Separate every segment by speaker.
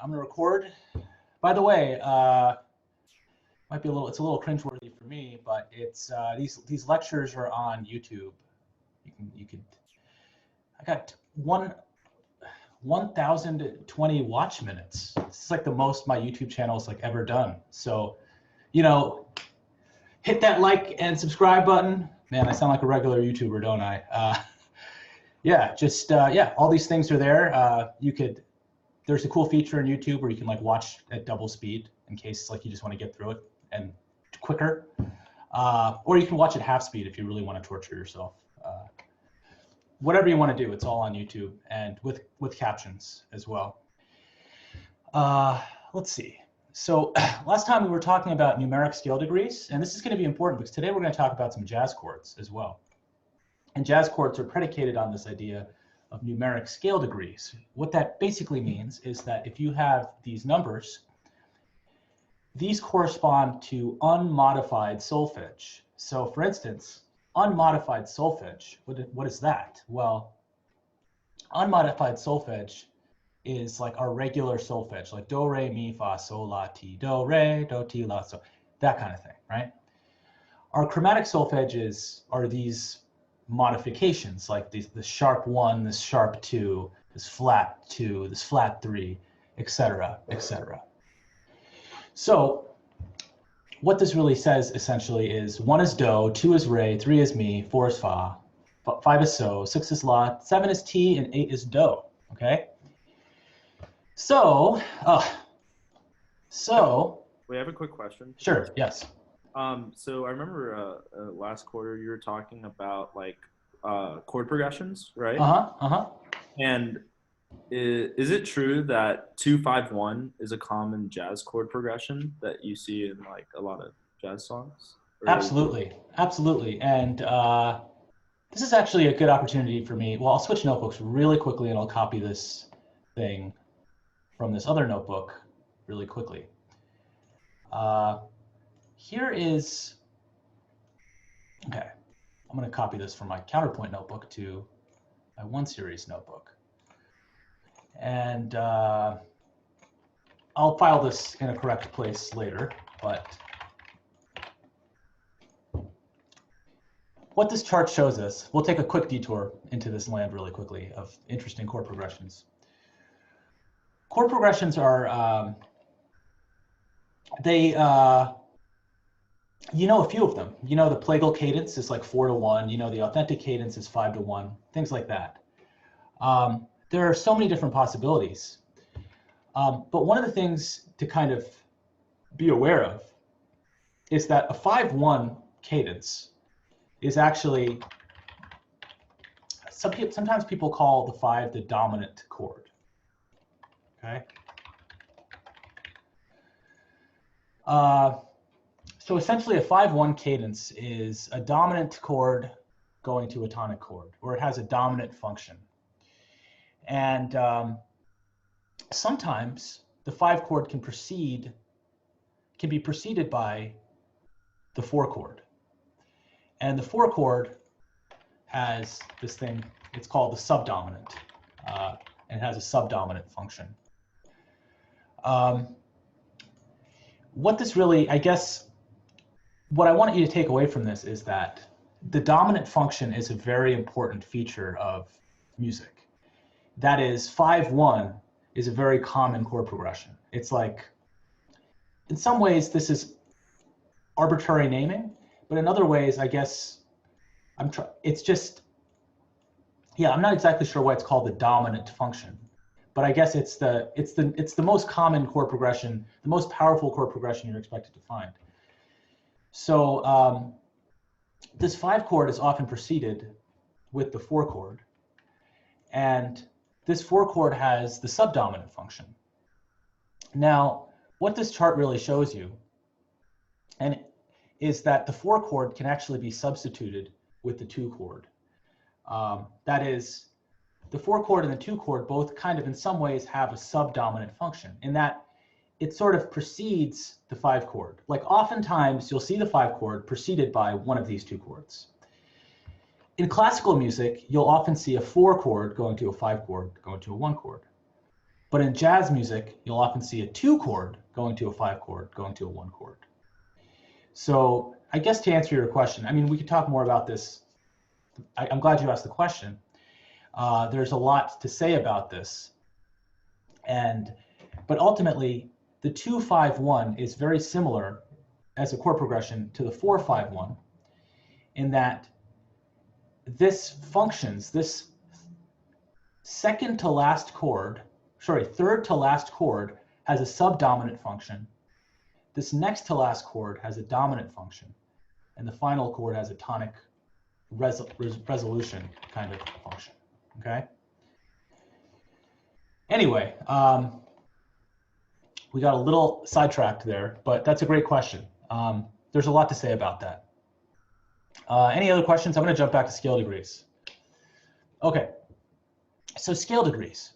Speaker 1: I'm gonna record. By the way, it's a little cringeworthy for me, but it's these lectures are on YouTube. I got 1,020 watch minutes. This is like the most my YouTube channel has like ever done. So, hit that like and subscribe button. Man, I sound like a regular YouTuber, don't I? All these things are there. There's a cool feature in YouTube where you can like watch at double speed in case like you just want to get through it and quicker. Or you can watch at half speed if you really want to torture yourself. Whatever you want to do, it's all on YouTube and with captions as well. Let's see. So last time we were talking about numeric scale degrees, and this is going to be important because today we're going to talk about some jazz chords as well. And jazz chords are predicated on this idea of numeric scale degrees. What that basically means is that if you have these numbers, these correspond to unmodified solfege. So for instance, unmodified solfege, what is that? Well, unmodified solfege is like our regular solfege, like do, re, mi, fa, sol, la, ti, do, re, do, ti, la, so, that kind of thing, right? Our chromatic solfeges are these modifications, like the sharp 1, this sharp 2, this flat 2, this flat 3, etc., etc. So what this really says essentially is 1 is do, 2 is re, 3 is mi, 4 is fa, 5 is so, 6 is la, 7 is ti, and 8 is do, okay? So,
Speaker 2: we have a quick question.
Speaker 1: Sure, yes.
Speaker 2: So I remember last quarter you were talking about like chord progressions, right? And is it true that 2-5-1 is a common jazz chord progression that you see in like a lot of jazz songs?
Speaker 1: Absolutely. And this is actually a good opportunity for me. Well, I'll switch notebooks really quickly and I'll copy this thing from this other notebook really quickly. Here is, okay, I'm going to copy this from my counterpoint notebook to my 1 series notebook. And I'll file this in a correct place later, but what this chart shows us, we'll take a quick detour into this land really quickly of interesting chord progressions. Chord progressions are, you know a few of them. You know the plagal cadence is like 4-1. You know the authentic cadence is 5-1. Things like that. There are so many different possibilities. But one of the things to kind of be aware of is that a 5-1 cadence is actually, sometimes people call the 5 the dominant chord. Okay. So essentially a 5-1 cadence is a dominant chord going to a tonic chord, or it has a dominant function. And sometimes the 5 chord can be preceded by the 4 chord. And the 4 chord has this thing, it's called the subdominant, and it has a subdominant function. What this really, I guess, what I want you to take away from this is that the dominant function is a very important feature of music. That is, 5-1 is a very common chord progression. It's like, in some ways, this is arbitrary naming, but in other ways, I guess, it's just, yeah, I'm not exactly sure why it's called the dominant function, but I guess it's the most common chord progression, the most powerful chord progression you're expected to find. So this 5 chord is often preceded with the 4 chord, and this 4 chord has the subdominant function. Now, what this chart really shows you is that the 4 chord can actually be substituted with the 2 chord. That is, the 4 chord and the 2 chord both kind of in some ways have a subdominant function in that it sort of precedes the 5 chord. Like oftentimes you'll see the 5 chord preceded by one of these 2 chords. In classical music, you'll often see a 4 chord going to a 5 chord going to a 1 chord. But in jazz music, you'll often see a 2 chord going to a 5 chord, going to a 1 chord. So I guess to answer your question, I mean, we could talk more about this. I'm glad you asked the question. There's a lot to say about this. But ultimately, the 2-5-1 is very similar as a chord progression to the 4-5-1 in that this functions, this third to last chord has a subdominant function. This next to last chord has a dominant function. And the final chord has a tonic resolution kind of function, okay? Anyway, we got a little sidetracked there, but that's a great question. There's a lot to say about that. Any other questions? I'm going to jump back to scale degrees. Okay, so scale degrees.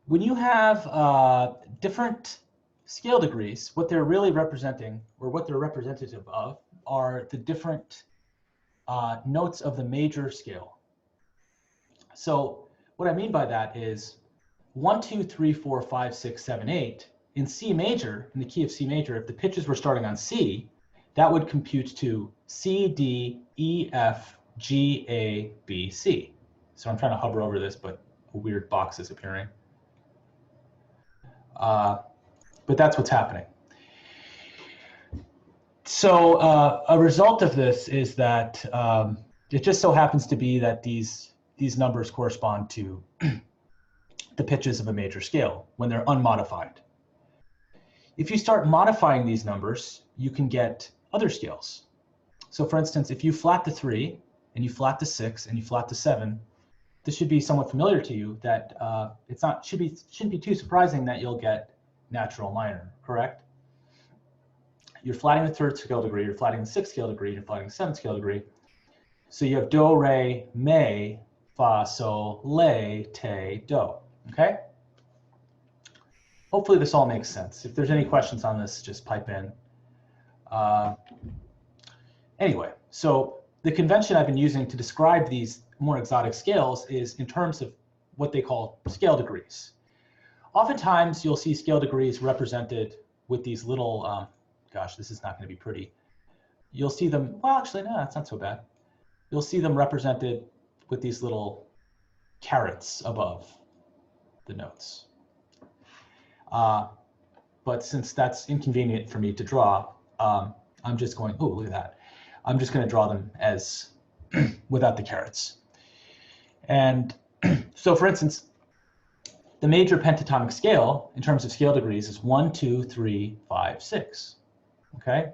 Speaker 1: When you have different scale degrees, what they're really representing, or what they're representative of, are the different notes of the major scale. So what I mean by that is 1, 2, 3, 4, 5, 6, 7, 8. In C major, in the key of C major, if the pitches were starting on C, that would compute to C, D, E, F, G, A, B, C. So I'm trying to hover over this, but a weird box is appearing. But that's what's happening. So a result of this is that it just so happens to be that these numbers correspond to the pitches of a major scale when they're unmodified. If you start modifying these numbers, you can get other scales. So for instance, if you flat the 3, and you flat the 6, and you flat the 7, this should be somewhat familiar to you that shouldn't be too surprising that you'll get natural minor, correct? You're flatting the 3rd scale degree, you're flatting the 6th scale degree, you're flatting the 7th scale degree. So you have do, re, mi, fa, sol, la, te, do, okay? Hopefully this all makes sense. If there's any questions on this, just pipe in. Anyway, so the convention I've been using to describe these more exotic scales is in terms of what they call scale degrees. Oftentimes you'll see scale degrees represented with these little, gosh, this is not going to be pretty. You'll see them, well, actually, no, it's not so bad. You'll see them represented with these little carets above the notes. But since that's inconvenient for me to draw, I'm just going, oh, look at that. I'm just going to draw them as without the carets. And so for instance, the major pentatonic scale in terms of scale degrees is 1, 2, 3, 5, 6. Okay?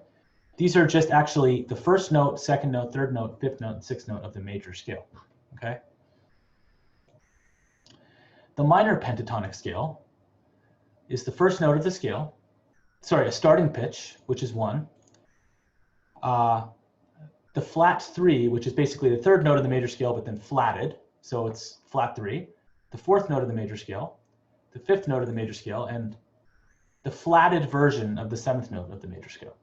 Speaker 1: These are just actually the first note, second note, third note, fifth note, and sixth note of the major scale. Okay? The minor pentatonic scale is the first note of the scale, sorry, a starting pitch, which is 1. The flat 3, which is basically the third note of the major scale, but then flatted, so it's flat 3. The fourth note of the major scale, the fifth note of the major scale, and the flatted version of the 7th note of the major scale.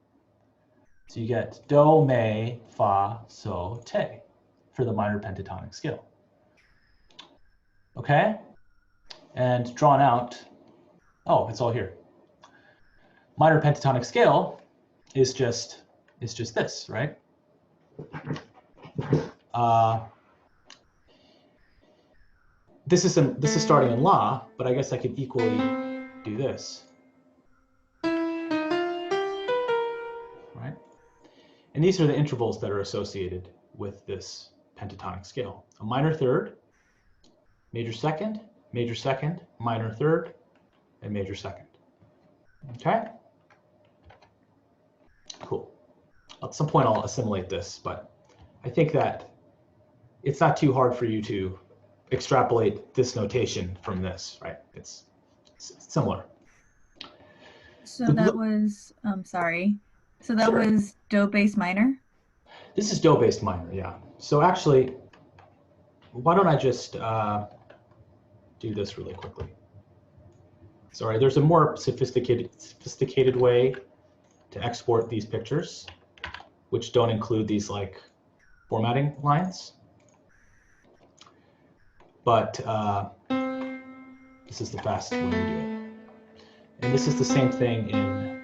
Speaker 1: So you get do, mi, fa, sol, te for the minor pentatonic scale. Okay? And drawn out, oh, it's all here. Minor pentatonic scale is just this, right? This is starting in La, but I guess I could equally do this, right? And these are the intervals that are associated with this pentatonic scale: a minor third, major second, minor third, and major second. Okay? Cool. At some point I'll assimilate this, but I think that it's not too hard for you to extrapolate this notation from this, right? It's similar.
Speaker 3: So that was, sorry. So that was do bass minor?
Speaker 1: This is do bass minor, yeah. So actually, why don't I just do this really quickly? Sorry, there's a more sophisticated way to export these pictures, which don't include these like formatting lines. But This is the fastest way to do it. And this is the same thing in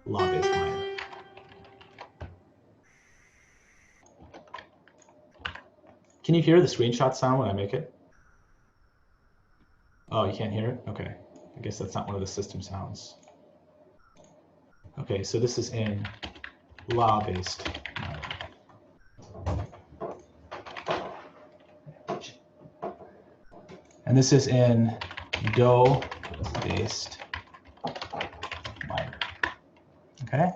Speaker 1: law-based minor. Can you hear the screenshot sound when I make it? Oh, you can't hear it? Okay. I guess that's not one of the system sounds. Okay, so this is in law-based minor. And this is in do-based minor. Okay?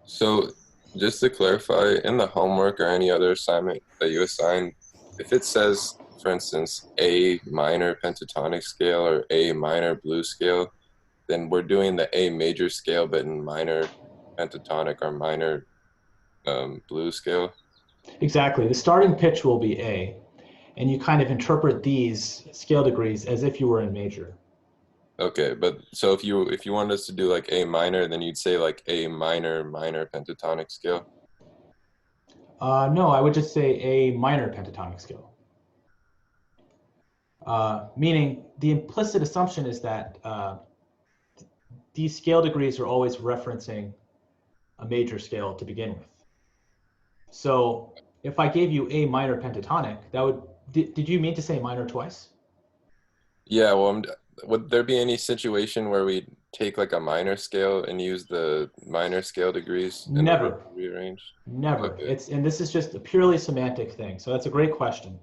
Speaker 4: So just to clarify, in the homework or any other assignment that you assign, if it says, for instance, A minor pentatonic scale or A minor blues scale, then we're doing the A major scale, but in minor pentatonic or minor blues scale.
Speaker 1: Exactly. The starting pitch will be A, and you kind of interpret these scale degrees as if you were in major.
Speaker 4: Okay, but so if you wanted us to do like A minor, then you'd say like A minor pentatonic scale.
Speaker 1: No, I would just say A minor pentatonic scale. Meaning the implicit assumption is that these scale degrees are always referencing a major scale to begin with. So if I gave you A minor pentatonic, that would, did you mean to say minor twice?
Speaker 4: Yeah, well, would there be any situation where we take like a minor scale and use the minor scale degrees?
Speaker 1: Never.
Speaker 4: Rearrange?
Speaker 1: Never.
Speaker 4: Okay.
Speaker 1: And this is just a purely semantic thing. So that's a great question.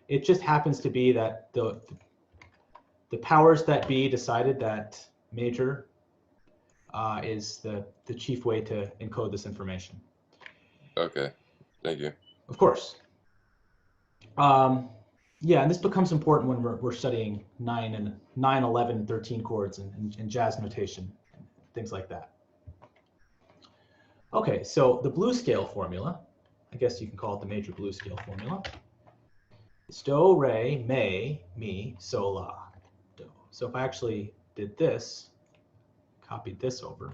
Speaker 1: It just happens to be that the powers that be decided that major is the chief way to encode this information.
Speaker 4: Okay, thank you.
Speaker 1: Of course. Yeah, and this becomes important when we're studying 9, 11, 13 chords and jazz notation, things like that. Okay, so the blues scale formula, I guess you can call it the major blues scale formula. It's do, re, mi, so, la, do. So if I actually did this, copied this over,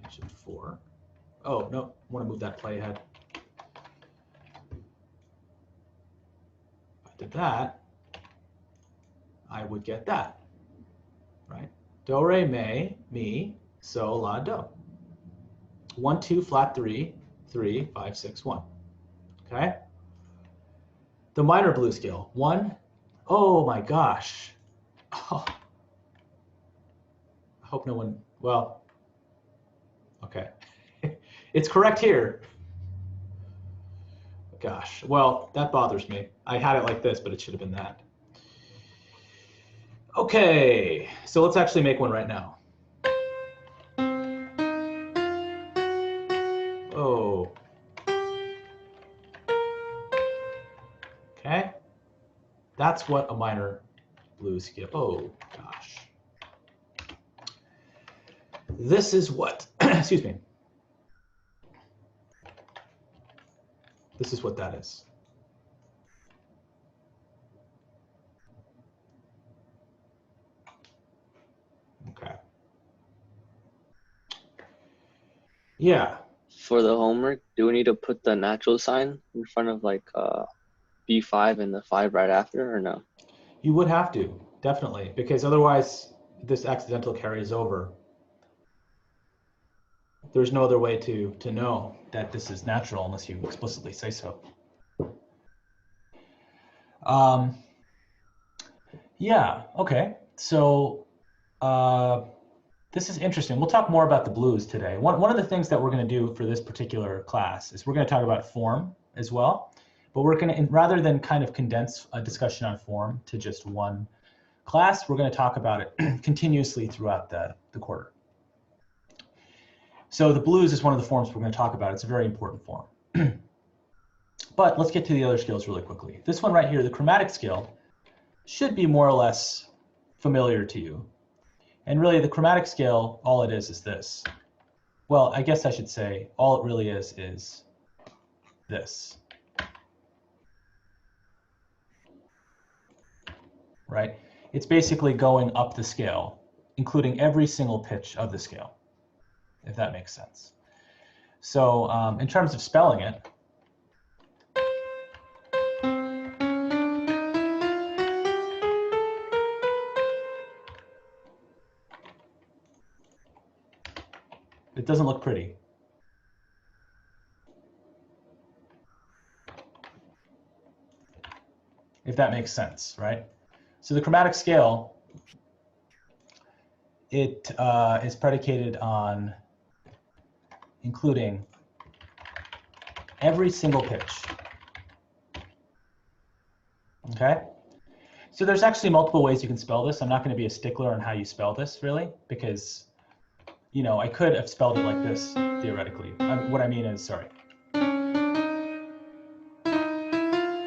Speaker 1: mention 4. Oh, no, I want to move that play ahead. If I did that, I would get that, right? Do, re, mi, so, la, do. 1, 2, flat 3, 3, 5, 6, 1. Okay? The minor blues scale, 1. Oh my gosh. Oh. I hope no one, well, okay. It's correct here. Gosh, well, that bothers me. I had it like this, but it should have been that. Okay, so let's actually make one right now. Oh. Okay. That's what a minor blues scale, oh gosh. This is what, excuse me. This is what that is. Okay. Yeah.
Speaker 5: For the homework, do we need to put the natural sign in front of like B5 and the 5 right after, or no?
Speaker 1: You would have to, definitely, because otherwise this accidental carries over. There's no other way to know that this is natural unless you explicitly say so. Yeah, okay. So this is interesting. We'll talk more about the blues today. One of the things that we're going to do for this particular class is we're going to talk about form as well. But we're going to, rather than kind of condense a discussion on form to just one class, we're going to talk about it continuously throughout the quarter. So the blues is one of the forms we're going to talk about. It's a very important form. But let's get to the other scales really quickly. This one right here, the chromatic scale, should be more or less familiar to you. And really the chromatic scale, all it is this. Well, I guess I should say all it really is this. Right? It's basically going up the scale, including every single pitch of the scale, if that makes sense. So in terms of spelling it, It doesn't look pretty. If that makes sense, right? So the chromatic scale, it is predicated on including every single pitch. Okay? So there's actually multiple ways you can spell this. I'm not going to be a stickler on how you spell this, really, because, you know, I could have spelled it like this, theoretically. What I mean is, sorry.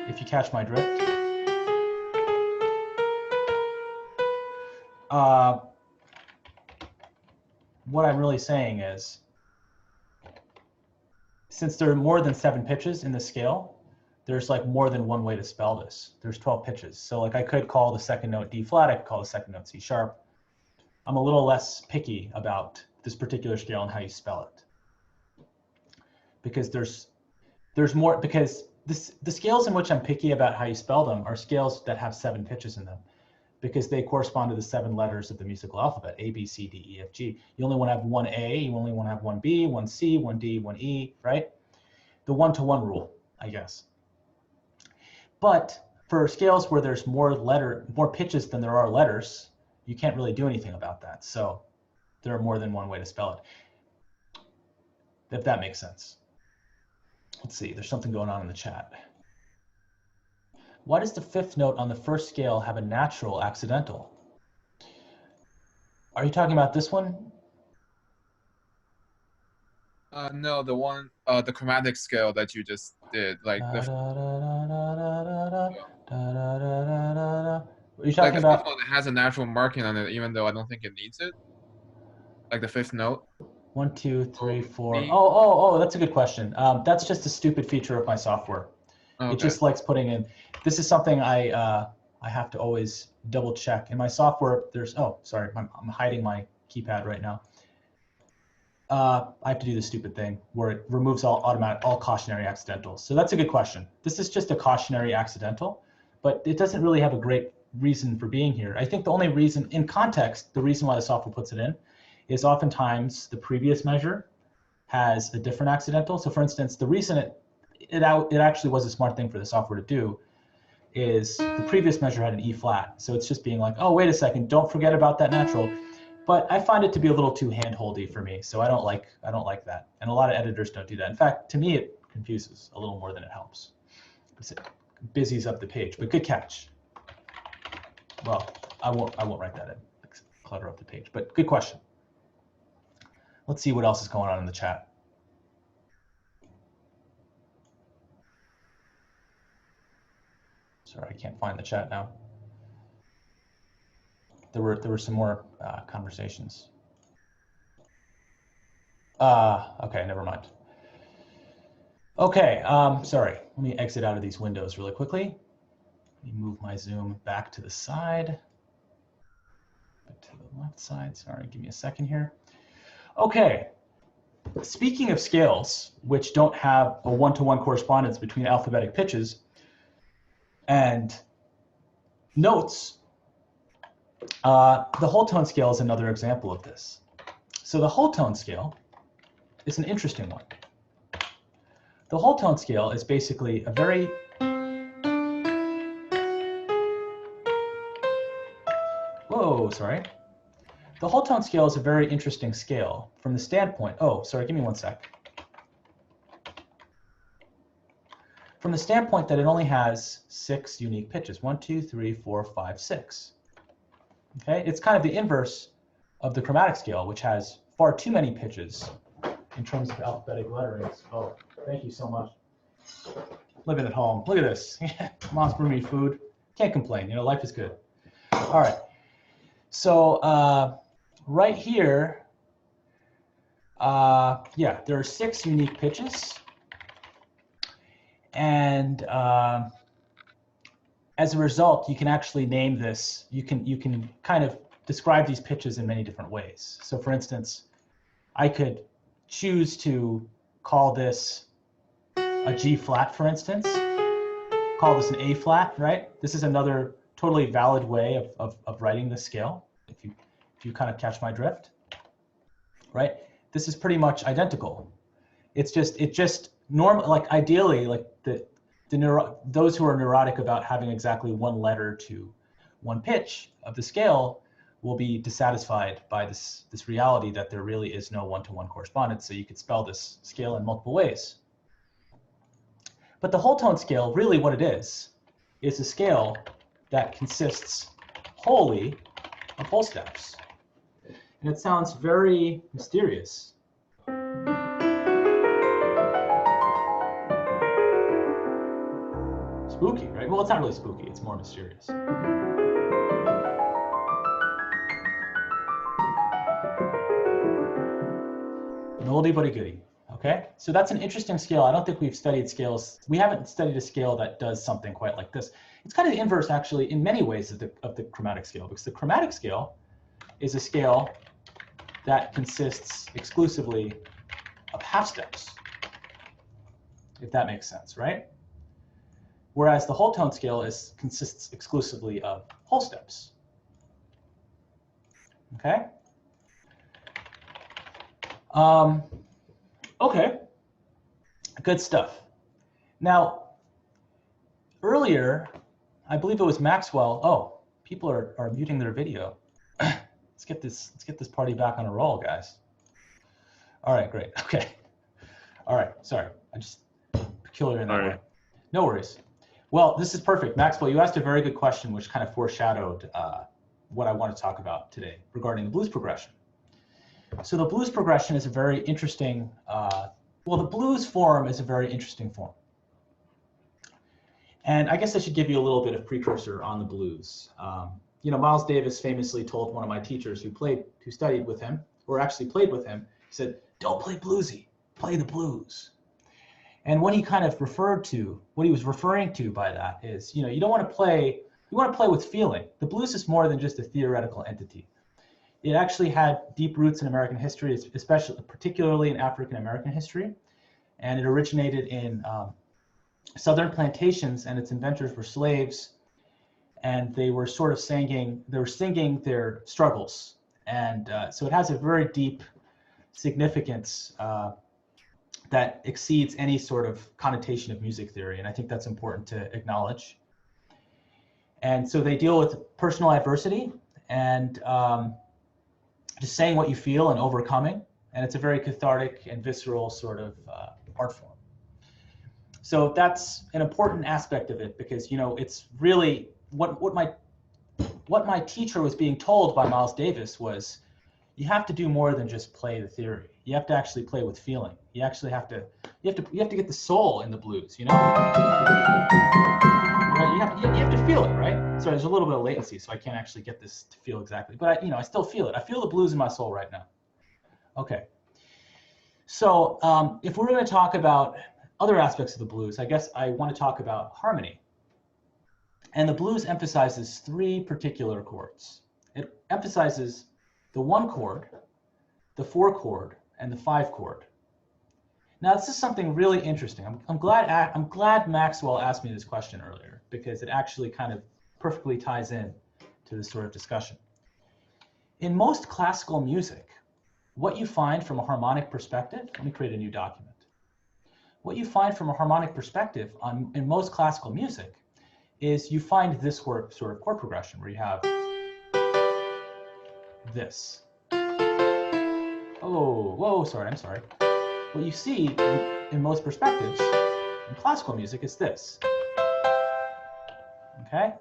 Speaker 1: If you catch my drift. What I'm really saying is, since there are more than 7 pitches in the scale, there's like more than one way to spell this. There's 12 pitches. So like I could call the second note D flat, I could call the second note C sharp. I'm a little less picky about this particular scale and how you spell it. Because there's more, because the scales in which I'm picky about how you spell them are scales that have 7 pitches in them, because they correspond to the 7 letters of the musical alphabet, A, B, C, D, E, F, G. You only want to have one A, you only want to have one B, one C, one D, one E, right? The 1-to-1 rule, I guess. But for scales where there's more pitches than there are letters, you can't really do anything about that. So there are more than one way to spell it, if that makes sense. Let's see, there's something going on in the chat. Why does the 5th note on the first scale have a natural accidental? Are you talking about this one?
Speaker 6: No, the one, the chromatic scale that you just did, like the.
Speaker 1: What are you talking about?
Speaker 6: The 5th one that has a natural marking on it, even though I don't think it needs it. Like the 5th note.
Speaker 1: 1, 2, 3, 4. Oh, that's a good question. That's just a stupid feature of my software. Okay. It just likes putting in. This is something I have to always double check in my software. There's sorry, I'm hiding my keypad right now. I have to do this stupid thing where it removes all cautionary accidentals. So that's a good question. This is just a cautionary accidental, but it doesn't really have a great reason for being here. I think the only reason, in context, the reason why the software puts it in is oftentimes the previous measure has a different accidental. So for instance, the reason it actually was a smart thing for the software to do is the previous measure had an E flat. So it's just being like, oh, wait a second, don't forget about that natural. But I find it to be a little too hand-holdy for me. So I don't like that. And a lot of editors don't do that. In fact, to me, it confuses a little more than it helps. It busies up the page, but good catch. Well, I won't write that in, clutter up the page, but good question. Let's see what else is going on in the chat. Sorry, I can't find the chat now. There were some more conversations. Okay, never mind. Okay, sorry. Let me exit out of these windows really quickly. Let me move my zoom back to the side. Back to the left side. Sorry, give me a second here. Okay. Speaking of scales, which don't have a 1-to-1 correspondence between alphabetic pitches and notes, the whole tone scale is another example of this. So the whole tone scale is an interesting one. The whole tone scale is basically a very The whole tone scale is a very interesting scale from the standpoint. Oh, sorry, give me one sec. From the standpoint that it only has 6 unique pitches. 1, 2, 3, 4, 5, 6. Okay, it's kind of the inverse of the chromatic scale, which has far too many pitches in terms of alphabetic letterings. Oh, thank you so much. Living at home. Look at this. Mom's bringing me food. Can't complain. You know, life is good. All right. So right here, yeah, there are 6 unique pitches. And as a result, you can actually name this. You can kind of describe these pitches in many different ways. So for instance, I could choose to call this a G flat, for instance, call this an A flat, right? This is another totally valid way of writing the scale, if you kind of catch my drift, right? this is pretty much identical. It just normal, like ideally, like those who are neurotic about having exactly one letter to one pitch of the scale will be dissatisfied by this reality that there really is no one-to-one correspondence. So you could spell this scale in multiple ways. But the whole tone scale, really what it is a scale that consists wholly of whole steps. And it sounds very mysterious. Spooky, right? Well, it's not really spooky, it's more mysterious. An oldie but a goodie, okay? So that's an interesting scale. I don't think we've studied scales. We haven't studied a scale that does something quite like this. It's kind of the inverse, actually, in many ways of the chromatic scale, because the chromatic scale is a scale that consists exclusively of half steps, if that makes sense, right? Whereas the whole tone scale consists exclusively of whole steps. Okay? Okay, good stuff. Now, earlier, I believe it was Maxwell. Oh, people are muting their video. Let's get this party back on a roll, guys. All right, great. Okay. All right, sorry. I just peculiar in that way. No worries. Well, this is perfect. Maxwell, you asked a very good question, which kind of foreshadowed what I want to talk about today regarding the blues progression. So the blues progression is a very interesting, well, the blues form is a very interesting form. And I guess I should give you a little bit of precursor on the blues. You know, Miles Davis famously told one of my teachers who studied with him, or actually played with him, he said, "Don't play bluesy, play the blues." And what he kind of what he was referring to by that is, you know, you want to play with feeling. The blues is more than just a theoretical entity. It actually had deep roots in American history, particularly in African American history. And it originated in southern plantations, and its inventors were slaves. And they were sort of singing their struggles. And so it has a very deep significance that exceeds any sort of connotation of music theory. And I think that's important to acknowledge. And so they deal with personal adversity and just saying what you feel and overcoming. And it's a very cathartic and visceral sort of art form. So that's an important aspect of it, because, you know, it's really what my teacher was being told by Miles Davis was, you have to do more than just play the theory. You have to actually play with feeling. You actually have to get the soul in the blues, you know? Right? You have to feel it, right? So there's a little bit of latency, so I can't actually get this to feel exactly, but I still feel it. I feel the blues in my soul right now. Okay. So if we're going to talk about other aspects of the blues, I guess I want to talk about harmony. And the blues emphasizes three particular chords. It emphasizes the 1 chord, the 4 chord, and the 5 chord. Now, this is something really interesting. I'm glad Maxwell asked me this question earlier, because it actually kind of perfectly ties in to this sort of discussion. In most classical music, what you find from a harmonic perspective, let me create a new document. What you find from a harmonic perspective in most classical music is you find this sort of chord progression where you have this. Oh, whoa, sorry, I'm sorry. What you see in most perspectives in classical music is this. Okay?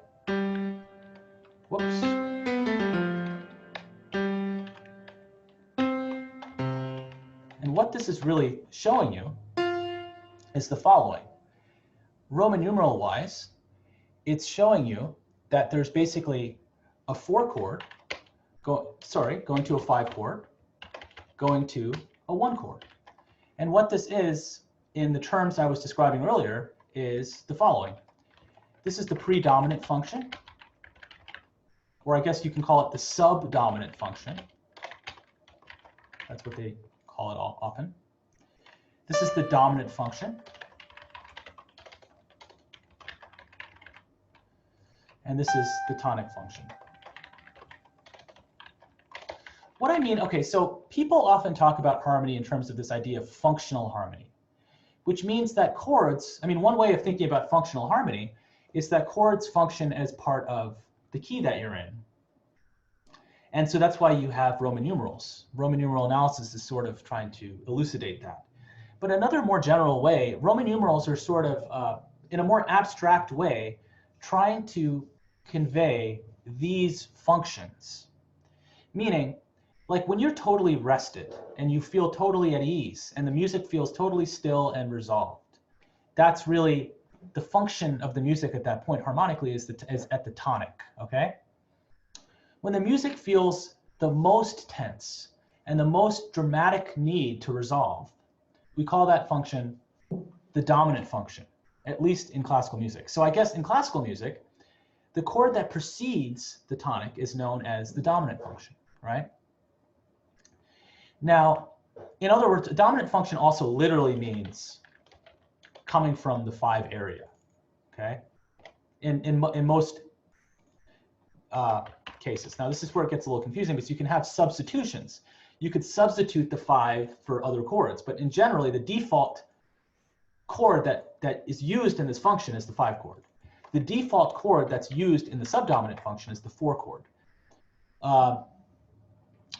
Speaker 1: Whoops. And what this is really showing you is the following. Roman numeral wise, it's showing you that there's basically a 4 chord, going to a 5 chord, going to a 1 chord. And what this is, in the terms I was describing earlier, is the following. This is the predominant function, or I guess you can call it the subdominant function. That's what they call it often. This is the dominant function. And this is the tonic function. What I mean, okay, so people often talk about harmony in terms of this idea of functional harmony, which means that chords, I mean, one way of thinking about functional harmony is that chords function as part of the key that you're in. And so that's why you have Roman numerals. Roman numeral analysis is sort of trying to elucidate that. But another more general way, Roman numerals are sort of, in a more abstract way, trying to convey these functions. Meaning, like when you're totally rested and you feel totally at ease and the music feels totally still and resolved, that's really the function of the music at that point harmonically is at the tonic, okay? When the music feels the most tense and the most dramatic need to resolve, we call that function the dominant function, at least in classical music. So I guess in classical music, the chord that precedes the tonic is known as the dominant function, right? Now, in other words, a dominant function also literally means coming from the 5 area, okay? In most cases. Now, this is where it gets a little confusing because you can have substitutions. You could substitute the 5 for other chords, but in generally, the default chord that is used in this function is the 5 chord. The default chord that's used in the subdominant function is the 4 chord.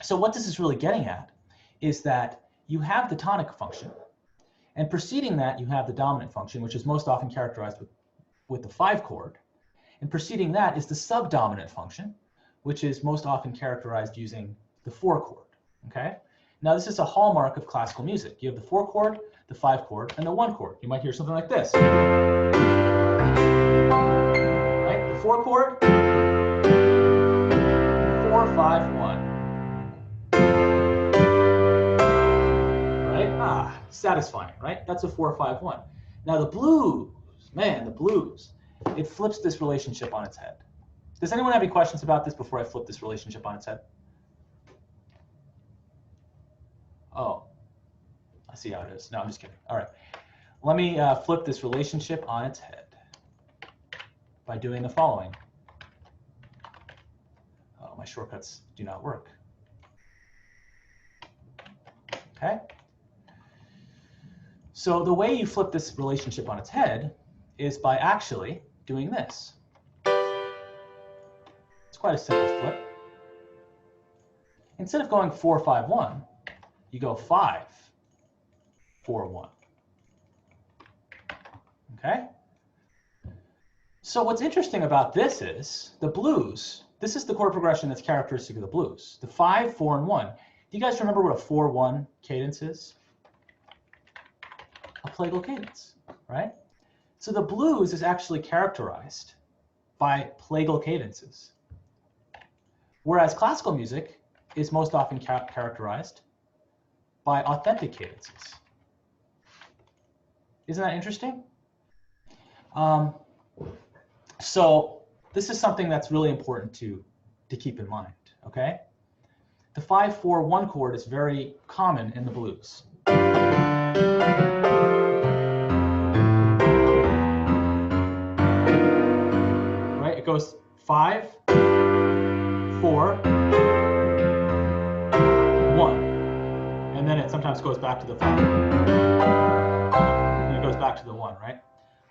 Speaker 1: So what this is really getting at is that you have the tonic function, and preceding that you have the dominant function, which is most often characterized with the 5 chord, and preceding that is the subdominant function, which is most often characterized using the 4 chord, okay? Now this is a hallmark of classical music. You have the 4 chord, the 5 chord, and the 1 chord. You might hear something like this. Right? The 4 chord, 4, 5, 1. Satisfying, right? That's a 4, 5, 1. Now the blues, man, the blues, it flips this relationship on its head. Does anyone have any questions about this before I flip this relationship on its head? Oh, I see how it is. No, I'm just kidding. All right, let me flip this relationship on its head by doing the following. Oh, my shortcuts do not work. Okay. So the way you flip this relationship on its head is by actually doing this. It's quite a simple flip. Instead of going 4, 5, 1, you go 5, 4, 1. Okay? So what's interesting about this is the blues. This is the chord progression that's characteristic of the blues. The 5, 4, and 1. Do you guys remember what a 4-1 cadence is? A plagal cadence, right? So the blues is actually characterized by plagal cadences, whereas classical music is most often characterized by authentic cadences. Isn't that interesting? So this is something that's really important to keep in mind, okay? The 5, 4, 1 chord is very common in the blues. Right? It goes 5, 4, 1. And then it sometimes goes back to the 5. And it goes back to the 1, right?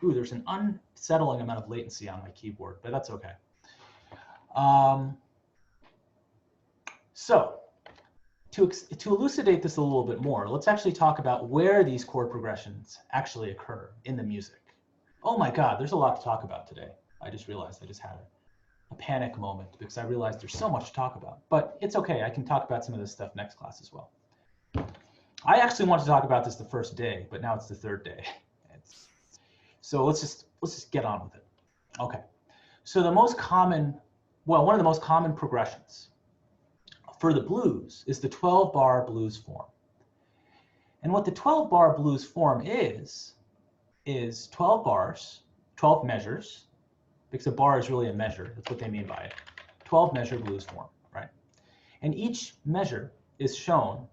Speaker 1: Ooh, there's an unsettling amount of latency on my keyboard, but that's okay. So to elucidate this a little bit more, let's actually talk about where these chord progressions actually occur in the music. Oh my God, there's a lot to talk about today. I just realized I just had a panic moment because I realized there's so much to talk about. But it's okay, I can talk about some of this stuff next class as well. I actually wanted to talk about this the first day, but now it's the 3rd day. So let's just get on with it. Okay, so the most common, well, one of the most common progressions for the blues is the 12-bar blues form. And what the 12-bar blues form is 12 bars, 12 measures, because a bar is really a measure, that's what they mean by it. 12 measure blues form, right? And each measure is shown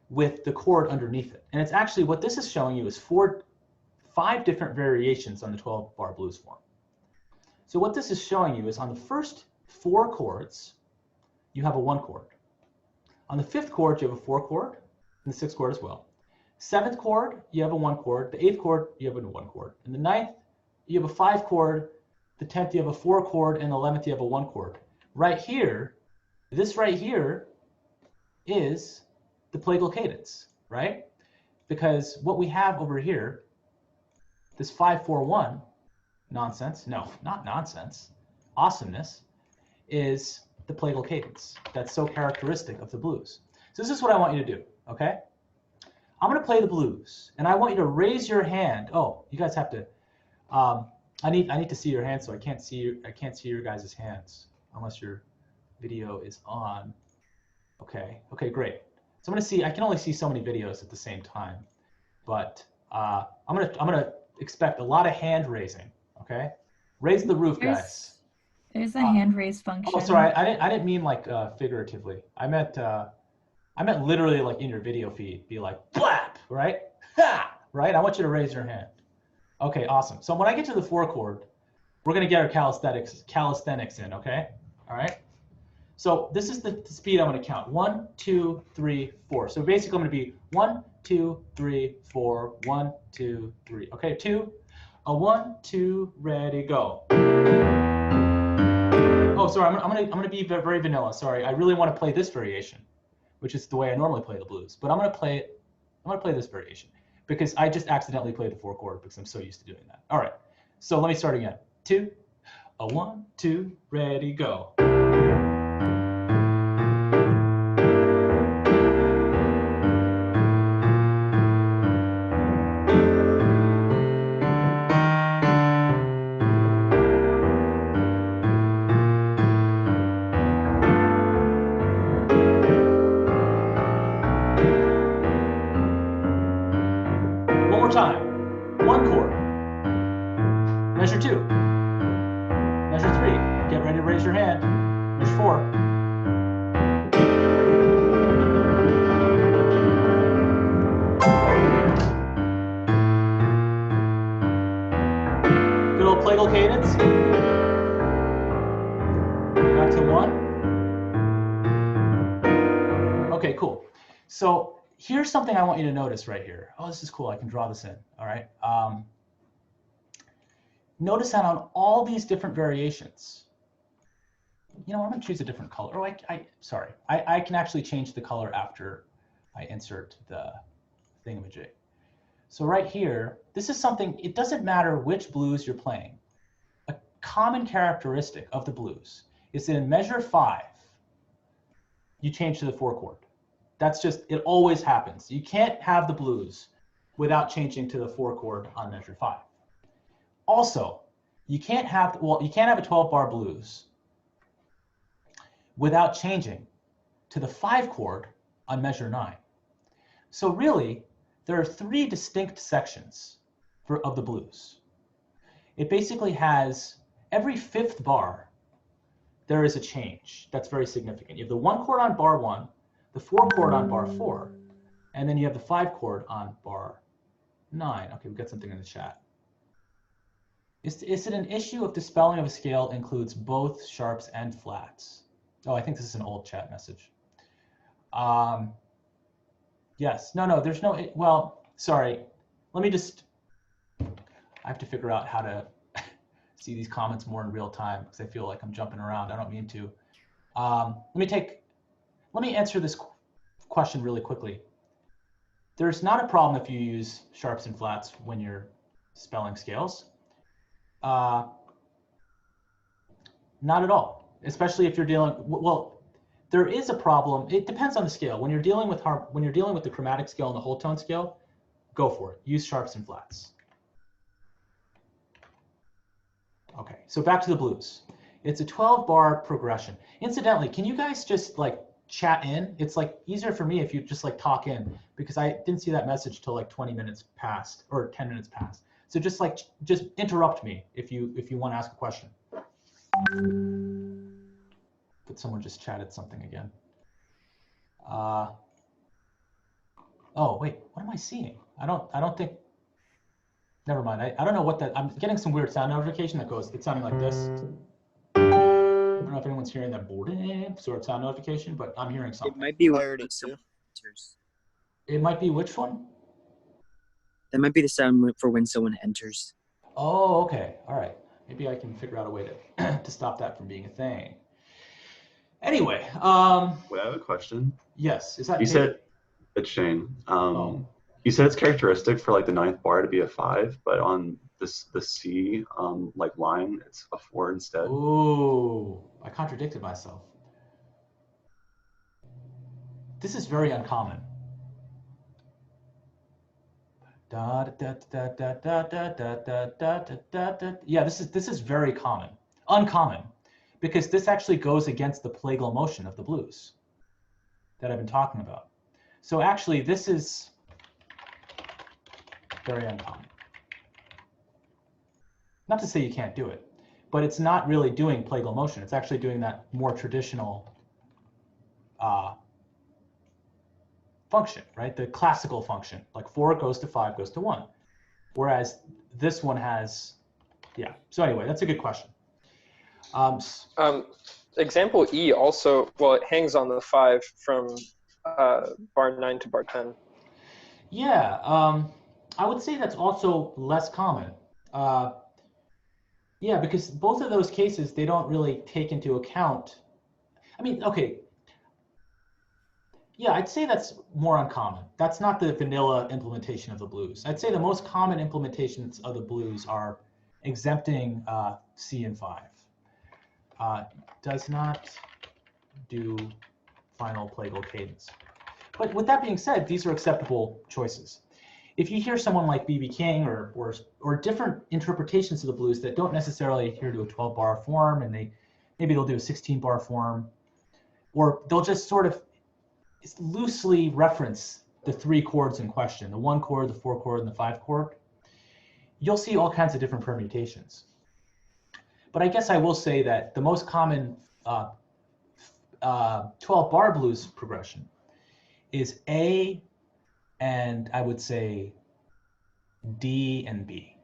Speaker 1: with the chord underneath it. And it's actually, what this is showing you is 5 different variations on the 12-bar blues form. So what this is showing you is on the first 4 chords, you have a 1 chord. On the 5th chord, you have a 4 chord, and the 6th chord as well. 7th chord, you have a 1 chord. The 8th chord, you have a 1 chord. And the 9th, you have a 5 chord. The 10th, you have a 4 chord, and the 11th, you have a 1 chord. Right here, this right here is the plagal cadence, right? Because what we have over here, this 5-4-1 nonsense, no, not nonsense, awesomeness, is the plagal cadence. That's so characteristic of the blues. So this is what I want you to do, okay? I'm going to play the blues, and I want you to raise your hand. Oh, you guys have to. I need to see your hands, so I can't see your guys' hands unless your video is on. Okay. Okay, great. So I'm going to see. I can only see so many videos at the same time, but I'm gonna expect a lot of hand raising. Okay, raise the roof, guys.
Speaker 3: There's a hand raise function.
Speaker 1: Oh, sorry. I didn't mean like figuratively. I meant literally like in your video feed. Be like blap, right? Ha! Right. I want you to raise your hand. Okay, awesome. So when I get to the 4 chord, we're gonna get our calisthenics in. Okay. All right. So this is the speed I'm going to count. 1, 2, 3, 4. So basically I'm going to be 1, 2, 3, 4, 1, 2, 3. Okay, 2, a 1, 2, ready, go. Oh, sorry, I'm gonna be very vanilla. Sorry, I really want to play this variation, which is the way I normally play the blues. But I'm gonna play this variation because I just accidentally played the 4 chord because I'm so used to doing that. All right, so let me start again. 2, a 1, 2, ready, go. Time. 1 chord. Measure 2. Measure 3. Get ready to raise your hand. Measure 4. Good old plagal cadence. Back to 1. Okay, cool. So here's something I want you to notice right here. Oh, this is cool. I can draw this in. All right. Notice that on all these different variations, I'm going to choose a different color. Oh, sorry. I can actually change the color after I insert the thingamajig. So right here, this is something, it doesn't matter which blues you're playing. A common characteristic of the blues is that in measure 5, you change to the 4 chord. That's just, it always happens. You can't have the blues without changing to the 4 chord on measure 5. Also, you can't have a 12-bar blues without changing to the 5 chord on measure 9. So really, there are 3 distinct sections of the blues. It basically has every 5th bar, there is a change that's very significant. You have the 1 chord on bar 1, the 4 chord on bar 4, and then you have the 5 chord on bar 9. Okay, we've got something in the chat. Is it an issue if the spelling of a scale includes both sharps and flats? Oh, I think this is an old chat message. Yes, no, there's no, well, sorry. Let me just, I have to figure out how to see these comments more in real time because I feel like I'm jumping around. I don't mean to. Let me answer this question really quickly. There's not a problem if you use sharps and flats when you're spelling scales. Not at all, especially if you're dealing, well, there is a problem. It depends on the scale. When you're dealing with the chromatic scale and the whole tone scale, go for it. Use sharps and flats. Okay, so back to the blues. It's a 12-bar progression. Incidentally, can you guys just like chat in? It's like easier for me if you just like talk in because I didn't see that message till like 20 minutes past or 10 minutes past. So just interrupt me if you want to ask a question. But someone just chatted something again. Oh wait, what am I seeing? I don't think. Never mind. I don't know what that. I'm getting some weird sound notification that goes. It's sounding like this. don't know if anyone's hearing that boarding sort of sound notification, but I'm hearing something.
Speaker 7: It might be when someone enters.
Speaker 1: It might be which one?
Speaker 7: That might be the sound for when someone enters.
Speaker 1: Oh, okay. All right. Maybe I can figure out a way to to stop that from being a thing. Anyway,
Speaker 8: Wait, I have a question.
Speaker 1: yes. Is that
Speaker 8: You said it's Shane. You said it's characteristic for like the 9th bar to be a 5, but on the C like line, it's a 4 instead.
Speaker 1: Ooh, I contradicted myself. This is very uncommon. Yeah, this is very common, uncommon, because this actually goes against the plagal motion of the blues that I've been talking about. So actually, this is very uncommon. Not to say you can't do it, but it's not really doing plagal motion. It's actually doing that more traditional function, right? The classical function, like 4 goes to 5 goes to 1. Whereas this one has, yeah. So anyway, that's a good question.
Speaker 9: Example E also, well, it hangs on the 5 from bar 9 to bar 10.
Speaker 1: Yeah, I would say that's also less common. Yeah, because both of those cases, they don't really take into account, I mean, okay. Yeah, I'd say that's more uncommon. That's not the vanilla implementation of the blues. I'd say the most common implementations of the blues are exempting C and 5. Does not do final plagal cadence. But with that being said, these are acceptable choices. If you hear someone like B.B. King or different interpretations of the blues that don't necessarily adhere to a 12-bar form, and maybe they'll do a 16-bar form, or they'll just sort of loosely reference the 3 chords in question, the 1 chord, the 4 chord, and the 5 chord, you'll see all kinds of different permutations. But I guess I will say that the most common 12-bar blues progression is A, and I would say D and B.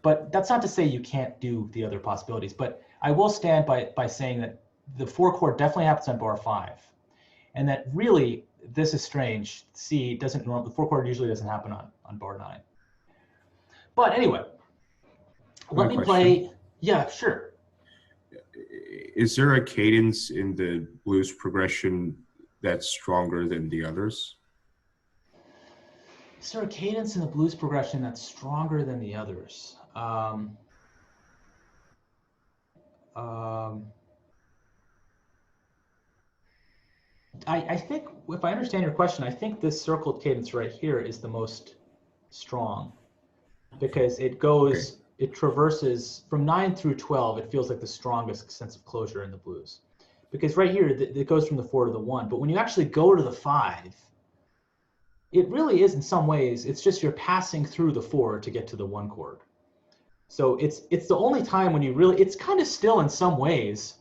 Speaker 1: But that's not to say you can't do the other possibilities, but I will stand by saying that the 4 chord definitely happens on bar 5. And that really, this is strange. C doesn't, the 4 chord usually doesn't happen on bar 9. But anyway, let me play. Yeah, sure.
Speaker 10: Is there a cadence in the blues progression that's stronger than the others?
Speaker 1: Is there a cadence in the blues progression that's stronger than the others? I think, if I understand your question, I think this circled cadence right here is the most strong, because it goes, it traverses from 9 through 12. It feels like the strongest sense of closure in the blues, because right here it goes from the 4 to the 1. But when you actually go to the 5, it really is, in some ways, it's just you're passing through the 4 to get to the 1 chord. So it's the only time when you really, it's kind of still in some ways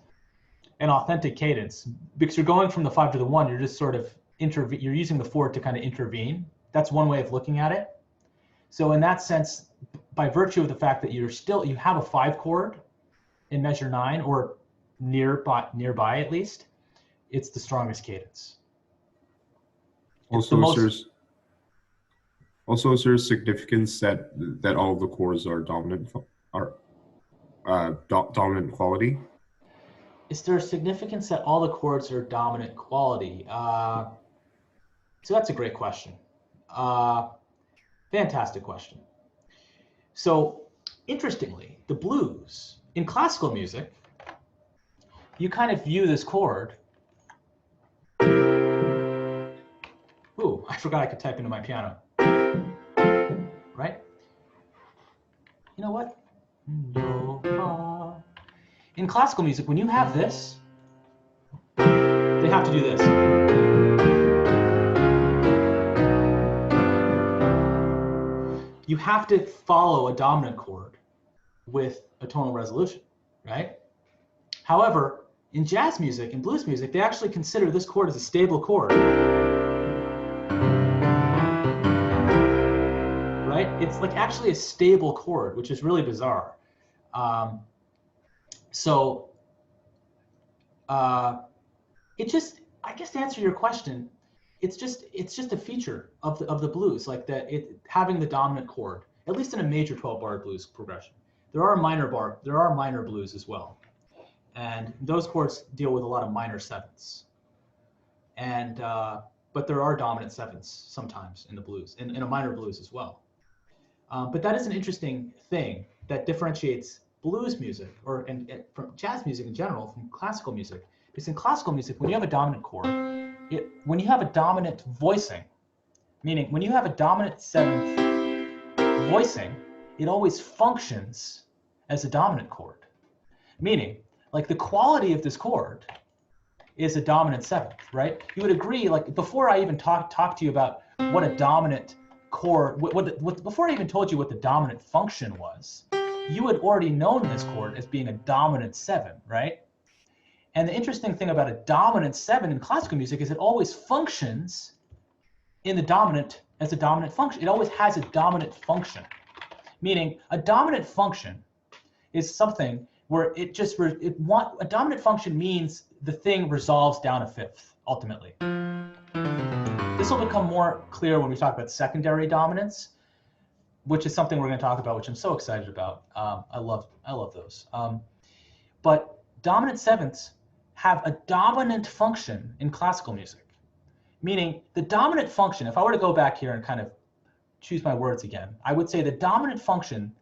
Speaker 1: an authentic cadence, because you're going from the 5 to the 1. You're just sort of you're using the 4 to kind of intervene. That's one way of looking at it. So in that sense, by virtue of the fact that you have a 5 chord in measure 9, or nearby at least, it's the strongest cadence.
Speaker 10: Also, is there significance that all of the chords are dominant quality?
Speaker 1: Is there a significance that all the chords are dominant quality? So that's a great question. Fantastic question. So interestingly, the blues, in classical music, you kind of view this chord. Ooh, I forgot I could type into my piano. Right? You know what? In classical music, when you have this, they have to do this. You have to follow a dominant chord with a tonal resolution, right? However, in jazz music and blues music, they actually consider this chord as a stable chord. Right? It's like actually a stable chord, which is really bizarre. So it just, I guess to answer your question, it's just a feature of the blues, like that it having the dominant chord, at least in a major 12-bar blues progression. There are minor blues as well, and those chords deal with a lot of minor sevenths. And but there are dominant sevenths sometimes in the blues, in a minor blues as well. But that is an interesting thing that differentiates blues music, or from jazz music in general, from classical music. Because in classical music, when you have a dominant chord, when you have a dominant voicing, meaning when you have a dominant seventh voicing, it always functions as a dominant chord. Meaning, like the quality of this chord is a dominant seventh, right? You would agree, like before I even talk to you about what a dominant chord, before I even told you what the dominant function was, you had already known this chord as being a dominant seven, right? And the interesting thing about a dominant seven in classical music is it always functions in the dominant as a dominant function. It always has a dominant function, meaning a dominant function is something where a dominant function means the thing resolves down a fifth ultimately. This will become more clear when we talk about secondary dominance, which is something we're going to talk about, which I'm so excited about. I love those. But dominant sevenths have a dominant function in classical music, meaning the dominant function, if I were to go back here and kind of choose my words again, I would say the dominant function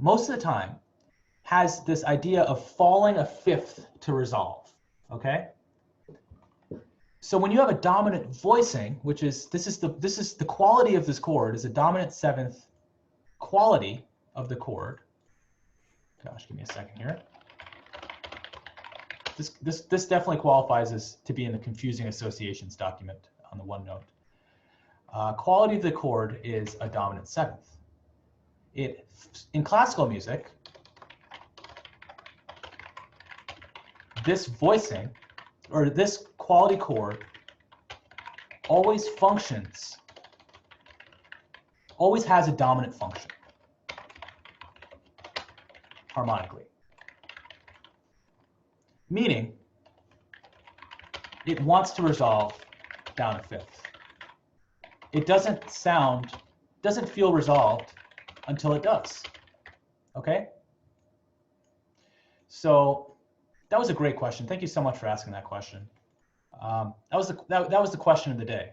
Speaker 1: most of the time has this idea of falling a fifth to resolve, okay? So when you have a dominant voicing, which is, this is the quality of this chord, is a dominant seventh quality of the chord. Gosh, give me a second here. This definitely qualifies as to be in the confusing associations document on the OneNote. Quality of the chord is a dominant seventh. In classical music, this voicing, or this quality chord, always functions, always has a dominant function harmonically. Meaning, it wants to resolve down a fifth. It doesn't feel resolved until it does, okay? So that was a great question. Thank you so much for asking that question. That was the question of the day.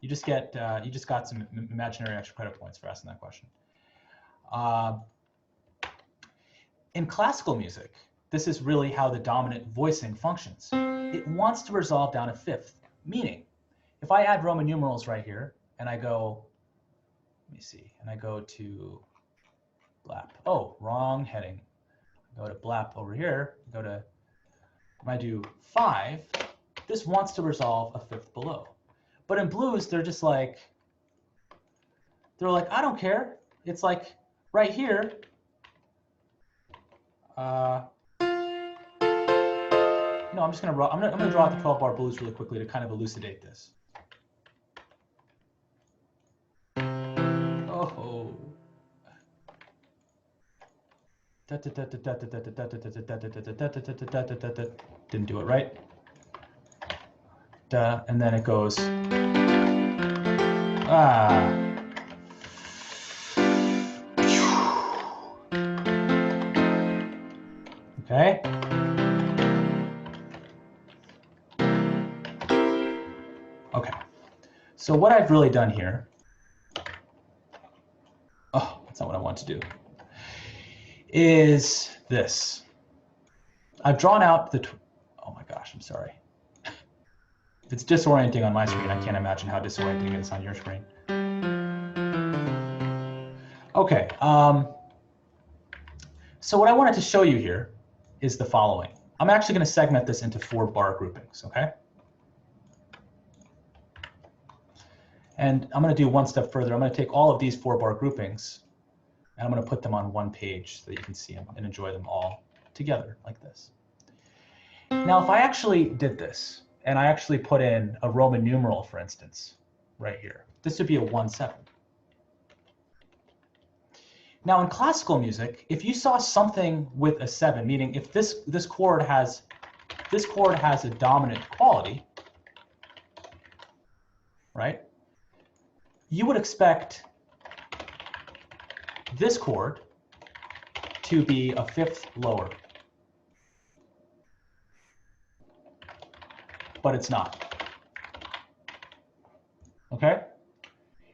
Speaker 1: You just got some imaginary extra credit points for asking that question. In classical music, this is really how the dominant voicing functions. It wants to resolve down a fifth, meaning if I add Roman numerals right here and I go, let me see, and I go to blap. Oh, wrong heading. Go to blap over here, when I do 5, this wants to resolve a fifth below. But in blues, they're like, I don't care. It's like right here. No, I'm gonna draw out the 12-bar blues really quickly to kind of elucidate this. Oh. Didn't do it right. And then it goes. Okay. Okay. So what I've really done here. Oh, that's not what I want to do. Is this. I've drawn out the, oh my gosh, I'm sorry. If it's disorienting on my screen, I can't imagine how disorienting it is on your screen. Okay, so what I wanted to show you here is the following. I'm actually going to segment this into 4 bar groupings, okay? And I'm going to do one step further. I'm going to take all of these 4 bar groupings and I'm going to put them on one page so that you can see them and enjoy them all together like this. Now, if I actually did this and I actually put in a Roman numeral, for instance, right here, this would be a 1/7. Now, in classical music, if you saw something with a 7, meaning if this chord has this chord has a dominant quality, right? You would expect this chord to be a fifth lower, but it's not. Okay?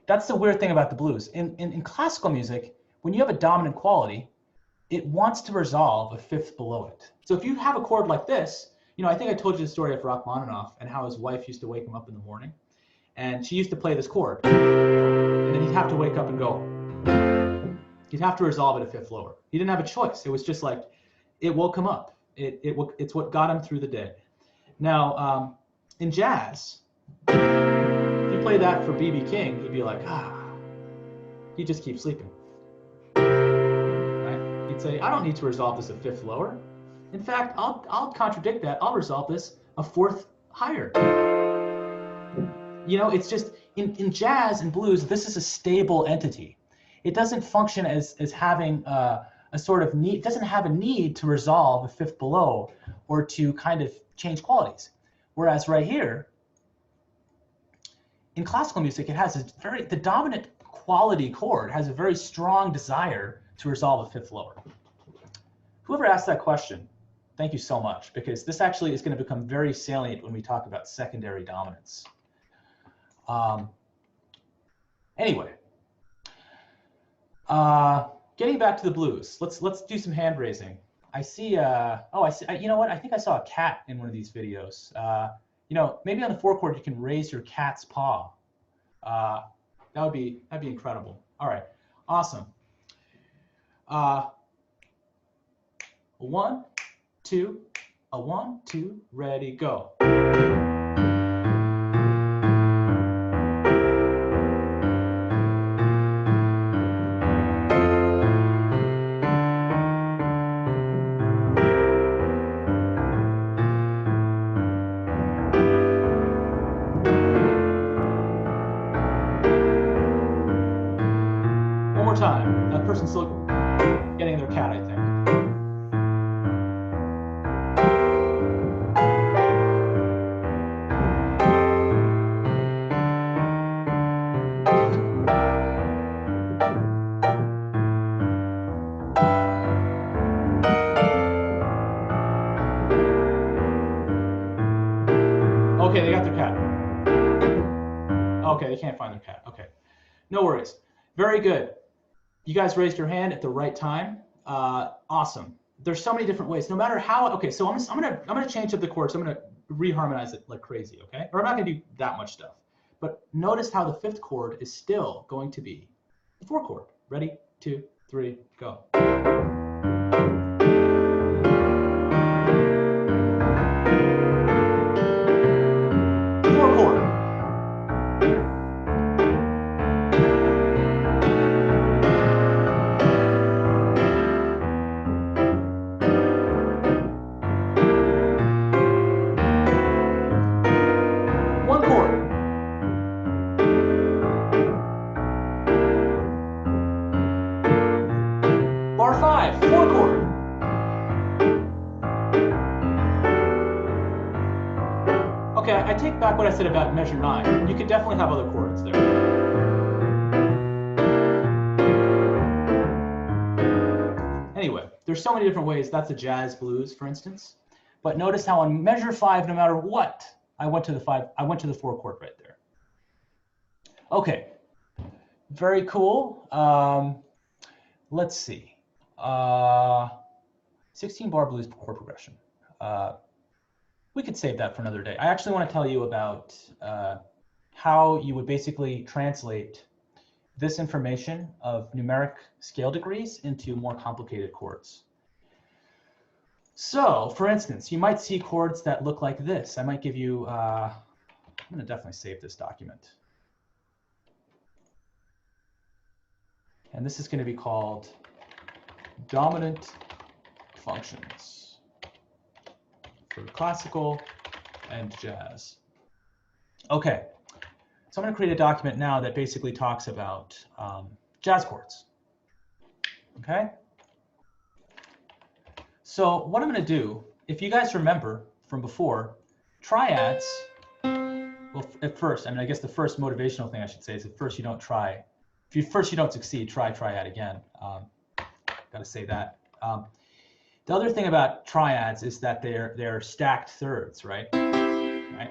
Speaker 1: That's the weird thing about the blues. In classical music, when you have a dominant quality, it wants to resolve a fifth below it. So if you have a chord like this, you know, I think I told you the story of Rachmaninoff and how his wife used to wake him up in the morning, and she used to play this chord, and then he'd have to wake up and go. He'd have to resolve it a fifth lower. He didn't have a choice. It was just like, it woke him up. It's what got him through the day. Now, in jazz, if you play that for B.B. King, he'd be like, he'd just keep sleeping. Right? He'd say, I don't need to resolve this a fifth lower. In fact, I'll contradict that. I'll resolve this a fourth higher. You know, it's just, in jazz and blues, this is a stable entity. It doesn't function as having a sort of need, doesn't have a need to resolve a fifth below or to kind of change qualities. Whereas right here, in classical music, it has the dominant quality chord has a very strong desire to resolve a fifth lower. Whoever asked that question, thank you so much, because this actually is going to become very salient when we talk about secondary dominance. Anyway, getting back to the blues, let's do some hand raising. I see. You know what? I think I saw a cat in one of these videos. You know, maybe on the 4 chord you can raise your cat's paw. That'd be incredible. All right, awesome. 1, 2, 1, 2, ready, go. Time. That person's still getting their cat, I think. Okay, they got their cat. Okay, they can't find their cat. Okay, no worries. Very good. You guys raised your hand at the right time. Awesome. There's so many different ways. No matter how. Okay, so I'm gonna change up the chords. I'm gonna reharmonize it like crazy. Okay, or I'm not gonna do that much stuff. But notice how the 5th chord is still going to be the 4 chord. Ready? 2, 3, go. 4 chord. Bar 5, 4 chord. Okay, I take back what I said about measure 9. You could definitely have other chords there. Anyway, there's so many different ways. That's a jazz blues, for instance. But notice how on measure 5, no matter what, I went to the 4 chord right there. Okay, very cool. Let's see. 16 bar blues chord progression. We could save that for another day. I actually want to tell you about how you would basically translate this information of numeric scale degrees into more complicated chords. So, for instance, you might see chords that look like this. I might give you, I'm going to definitely save this document. And this is going to be called dominant functions for classical and jazz. Okay, so I'm going to create a document now that basically talks about jazz chords. Okay? So what I'm going to do, if you guys remember from before, triads, well, at first, I mean, I guess the first motivational thing I should say is at first you don't try. If you first you don't succeed, try triad again. Got to say that. The other thing about triads is that they're stacked thirds, right? Right?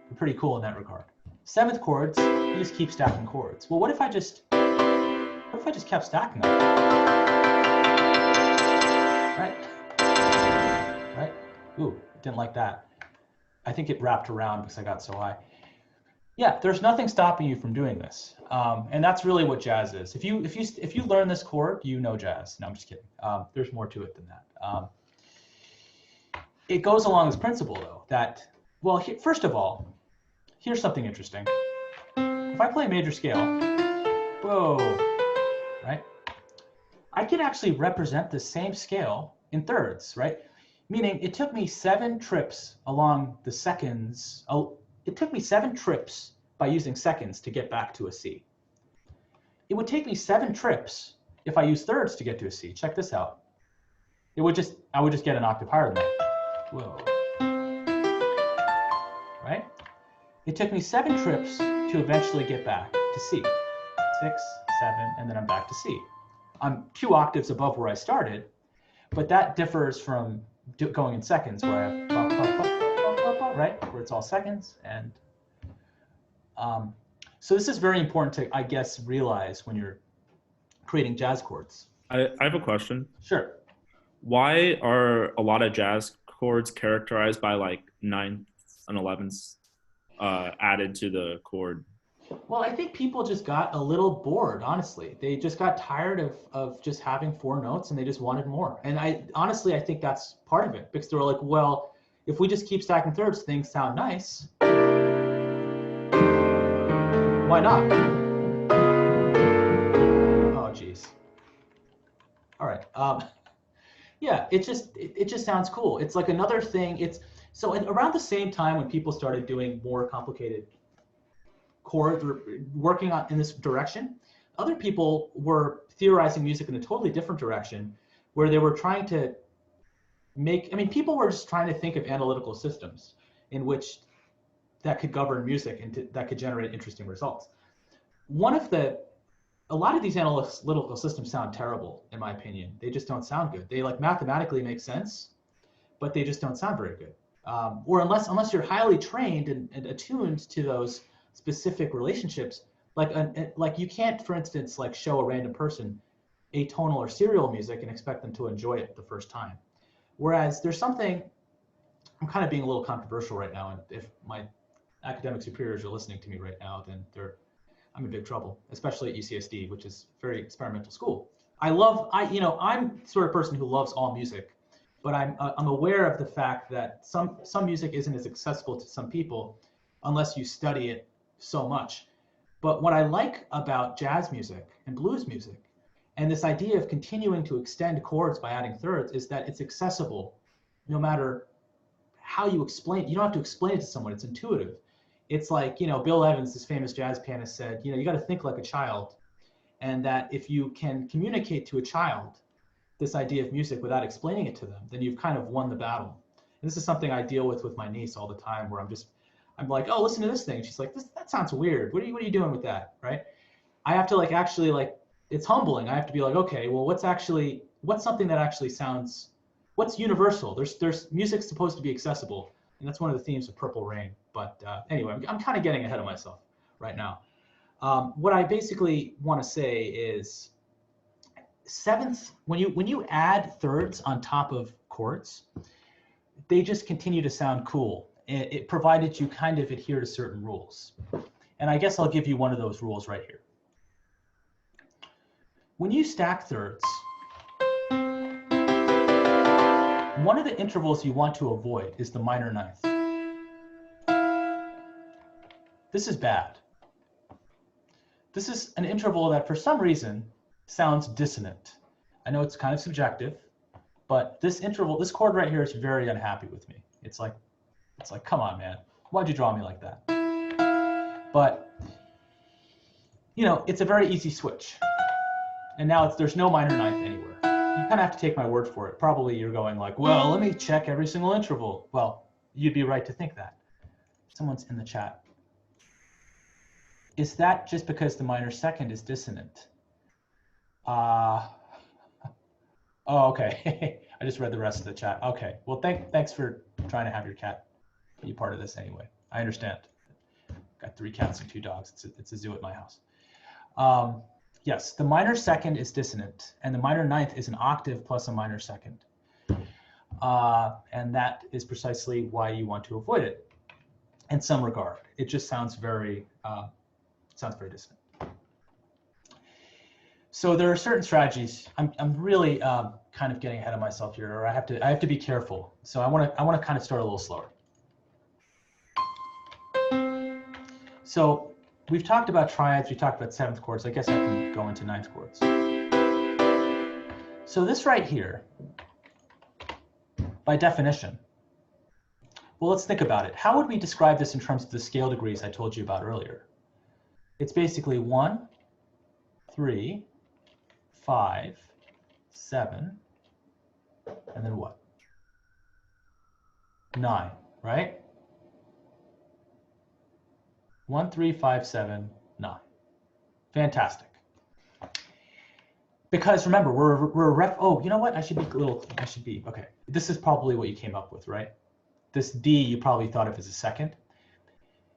Speaker 1: They're pretty cool in that regard. Seventh chords, you just keep stacking chords. Well, what if I just kept stacking them? Right? Right? Ooh, didn't like that. I think it wrapped around because I got so high. Yeah, there's nothing stopping you from doing this, and that's really what jazz is. If you learn this chord, you know jazz. No, I'm just kidding. There's more to it than that. It goes along this principle, though, that, well, first of all, here's something interesting. If I play a major scale, whoa, right? I can actually represent the same scale in thirds, right? Meaning it took me 7 trips along the seconds. It took me 7 trips by using seconds to get back to a C. It would take me 7 trips if I use thirds to get to a C. Check this out. I would just get an octave higher than that. Whoa. Right? It took me 7 trips to eventually get back to C. 6, 7, and then I'm back to C. I'm 2 octaves above where I started, but that differs from going in seconds, where I have right, where it's all seconds, and so this is very important to, I guess, realize when you're creating jazz chords.
Speaker 2: I have a question.
Speaker 1: Sure.
Speaker 2: Why are a lot of jazz chords characterized by like 9th and 11ths added to the chord?
Speaker 1: Well, I think people just got a little bored, honestly. They just got tired of just having 4 notes and they just wanted more. And I think that's part of it, because they were like, well, if we just keep stacking thirds, things sound nice. Why not? Oh, geez. All right. Yeah, it just sounds cool. It's like another thing. So around the same time when people started doing more complicated chords or working in this direction, other people were theorizing music in a totally different direction, where they were trying to people were just trying to think of analytical systems in which that could govern music and that could generate interesting results. A lot of these analytical systems sound terrible, in my opinion. They just don't sound good. They like mathematically make sense, but they just don't sound very good. Or unless you're highly trained and attuned to those specific relationships, like you can't, for instance, like show a random person atonal or serial music and expect them to enjoy it the first time. Whereas there's something, I'm kind of being a little controversial right now, and if my academic superiors are listening to me right now, then I'm in big trouble, especially at UCSD, which is a very experimental school. I'm sort of person who loves all music, but I'm aware of the fact that some music isn't as accessible to some people unless you study it so much. But what I like about jazz music and blues music, and this idea of continuing to extend chords by adding thirds, is that it's accessible no matter how you explain it. You don't have to explain it to someone, it's intuitive. It's like, Bill Evans, this famous jazz pianist, said, you got to think like a child. And that if you can communicate to a child this idea of music without explaining it to them, then you've kind of won the battle. And this is something I deal with my niece all the time, where I'm like, oh, listen to this thing. She's like, that sounds weird. What are you doing with that, right? I have to actually it's humbling. I have to be like, okay, well, what's something that actually sounds, what's universal? There's music's supposed to be accessible, and that's one of the themes of Purple Rain. But anyway, I'm kind of getting ahead of myself right now. What I basically want to say is, seventh, when you add thirds on top of chords, they just continue to sound cool. It provided you kind of adhere to certain rules. And I guess I'll give you one of those rules right here. When you stack thirds, one of the intervals you want to avoid is the minor ninth. This is bad. This is an interval that for some reason sounds dissonant. I know it's kind of subjective, but this chord right here is very unhappy with me. It's like, come on, man, why'd you draw me like that? But, it's a very easy switch. And now there's no minor ninth anywhere. You kind of have to take my word for it. Probably you're going like, well, let me check every single interval. Well, you'd be right to think that. Someone's in the chat. Is that just because the minor second is dissonant? Oh, okay. I just read the rest of the chat. Okay. Well, thanks for trying to have your cat be part of this anyway. I understand. Got 3 cats and 2 dogs. It's a zoo at my house. Yes, the minor second is dissonant, and the minor ninth is an octave plus a minor second. And that is precisely why you want to avoid it in some regard. It just sounds very dissonant. So there are certain strategies. I'm really kind of getting ahead of myself here, or I have to be careful. So I want to kind of start a little slower. So we've talked about triads, we talked about 7th chords. I guess I can go into 9th chords. So this right here, by definition, well, let's think about it. How would we describe this in terms of the scale degrees I told you about earlier? It's basically 1, 3, 5, 7, and then what? 9, right? 1, 3, 5, 7, 9. Fantastic. Because remember, we're oh, you know what? Okay. This is probably what you came up with, right? This D you probably thought of as a second.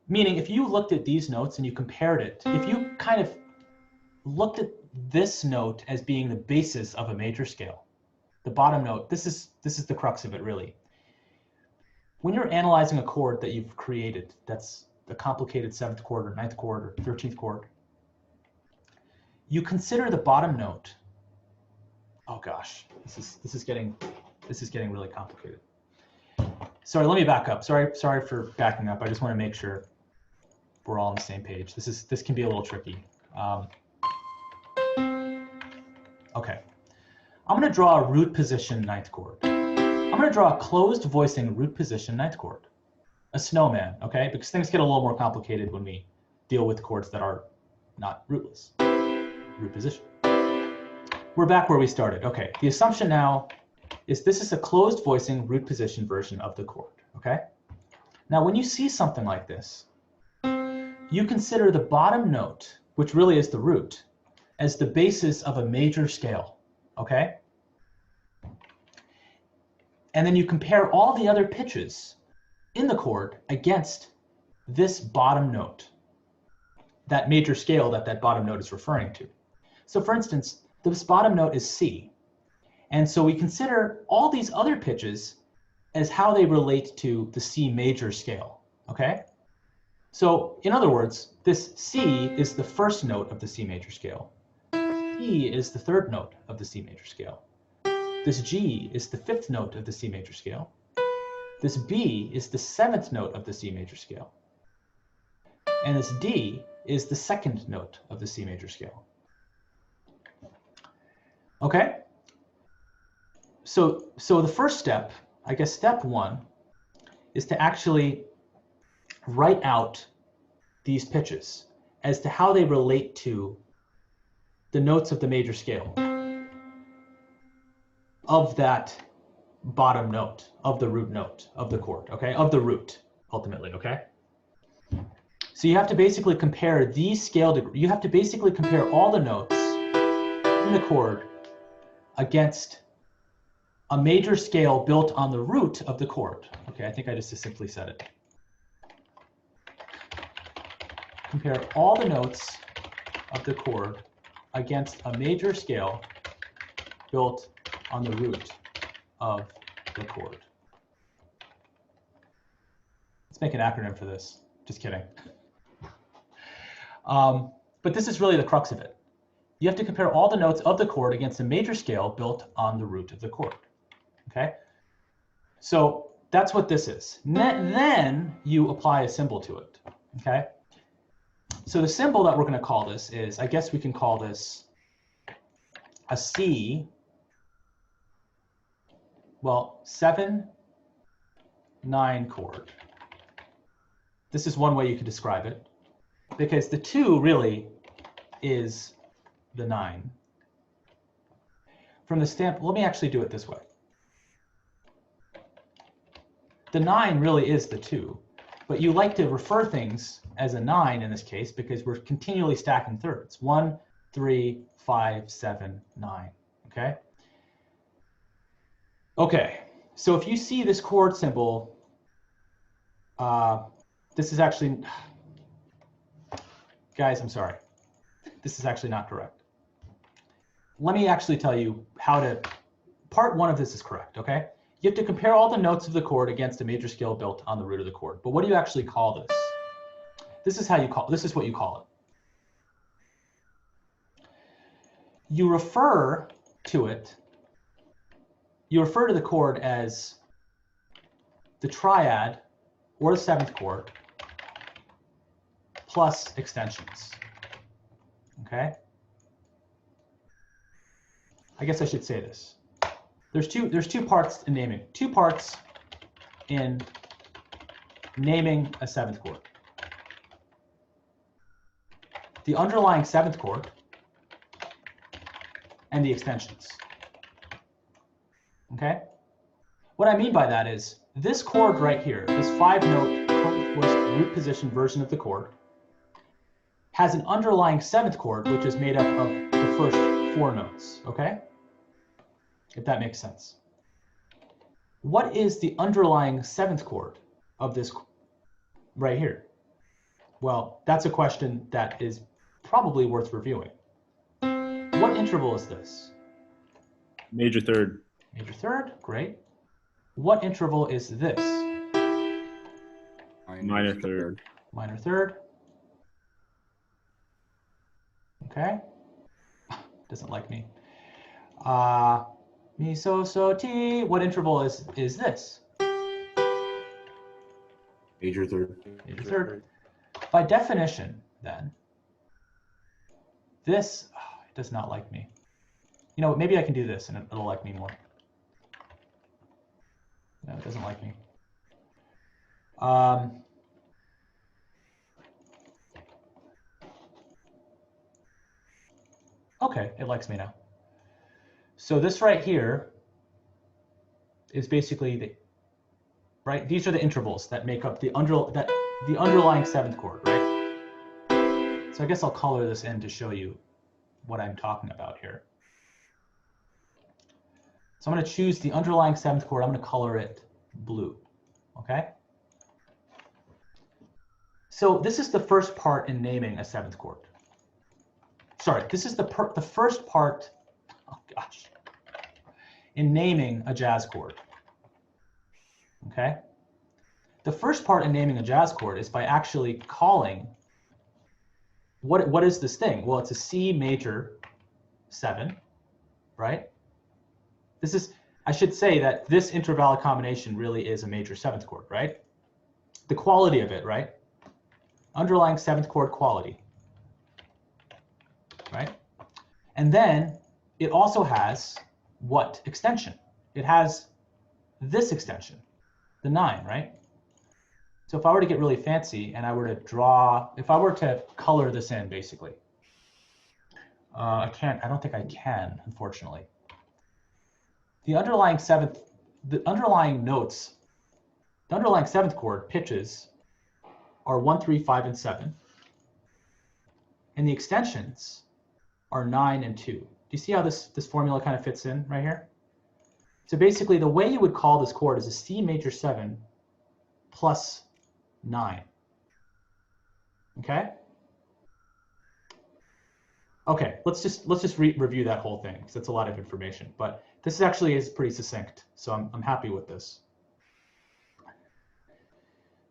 Speaker 1: Meaning if you looked at these notes and you compared it, if you kind of looked at this note as being the basis of a major scale, the bottom note, this is the crux of it really. When you're analyzing a chord that you've created, that's the complicated 7th chord or 9th chord or 13th chord, you consider the bottom note. Oh gosh, this is getting really complicated. Sorry, let me back up. Sorry for backing up. I just want to make sure we're all on the same page. This can be a little tricky. Okay, I'm going to draw a root position 9th chord. I'm going to draw a closed voicing root position 9th chord. A snowman, okay? Because things get a little more complicated when we deal with chords that are not rootless. Root position. We're back where we started. Okay, the assumption now is this is a closed voicing root position version of the chord, okay? Now, when you see something like this, you consider the bottom note, which really is the root, as the basis of a major scale, okay? And then you compare all the other pitches in the chord against this bottom note, that major scale that bottom note is referring to. So for instance, this bottom note is C. And so we consider all these other pitches as how they relate to the C major scale, okay? So in other words, this C is the first note of the C major scale. E is the 3rd note of the C major scale. This G is the 5th note of the C major scale. This B is the 7th note of the C major scale. And this D is the 2nd note of the C major scale. Okay? So the first step, I guess step 1, is to actually write out these pitches as to how they relate to the notes of the major scale of that bottom note, of the root note of the chord, okay? Of the root, ultimately, okay? So you have to basically compare these scale degrees. You have to basically compare all the notes in the chord against a major scale built on the root of the chord. Okay, I think I just simply said it. Compare all the notes of the chord against a major scale built on the root of the chord. Let's make an acronym for this. Just kidding. But this is really the crux of it. You have to compare all the notes of the chord against a major scale built on the root of the chord. Okay? So that's what this is. Then you apply a symbol to it. Okay? So the symbol that we're going to call this is, I guess we can call this a C. Well, 7, 9 chord. This is one way you could describe it, because the 2 really is the 9. From the stamp, let me actually do it this way. the 9 really is the 2. But you like to refer things as a 9 in this case because we're continually stacking thirds. 1, 3, 5, 7, 9. Okay? Okay, so if you see this chord symbol, this is actually, guys, I'm sorry. This is actually not correct. Let me actually tell you how to, part 1 of this is correct, okay? You have to compare all the notes of the chord against a major scale built on the root of the chord. But what do you actually call this? This is what you call it. You refer to the chord as the triad or the 7th chord plus extensions, okay? I guess I should say this. There's two parts in naming. 2 parts in naming a 7th chord. The underlying 7th chord and the extensions. Okay? What I mean by that is this chord right here, this 5-note root position version of the chord, has an underlying 7th chord, which is made up of the first 4 notes, okay? If that makes sense. What is the underlying 7th chord of this right here? Well, that's a question that is probably worth reviewing. What interval is this?
Speaker 2: Major third.
Speaker 1: Major third, great. What interval is this?
Speaker 2: Minor third.
Speaker 1: Minor third. Okay. Doesn't like me. Mi, so, ti. What interval is this?
Speaker 10: Major third.
Speaker 1: Major third. By definition, then, this it does not like me. You know, maybe I can do this and it'll like me more. No, it doesn't like me. Okay, it likes me now. So this right here is basically right. These are the intervals that make up the underlying 7th chord, right? So I guess I'll color this in to show you what I'm talking about here. So I'm going to choose the underlying 7th chord. I'm going to color it blue. Okay. So this is the first part in naming a 7th chord. Sorry, this is the first part. Oh gosh. In naming a jazz chord. Okay. The first part in naming a jazz chord is by actually calling. What is this thing? Well, it's a C major 7, right? This is, I should say that this intervallic combination really is a major 7th chord, right? The quality of it, right? Underlying 7th chord quality, right? And then it also has what extension? It has this extension, the 9, right? So if I were to get really fancy and I were to draw, if I were to color this in, basically, I don't think I can, unfortunately. The underlying 7th, the underlying notes, the underlying 7th chord pitches are 1, 3, 5, and 7. And the extensions are 9 and 2. Do you see how this formula kind of fits in right here? So basically the way you would call this chord is a C major 7 plus 9. Okay? Okay, let's just review that whole thing because that's a lot of information. But this actually is pretty succinct, so I'm happy with this.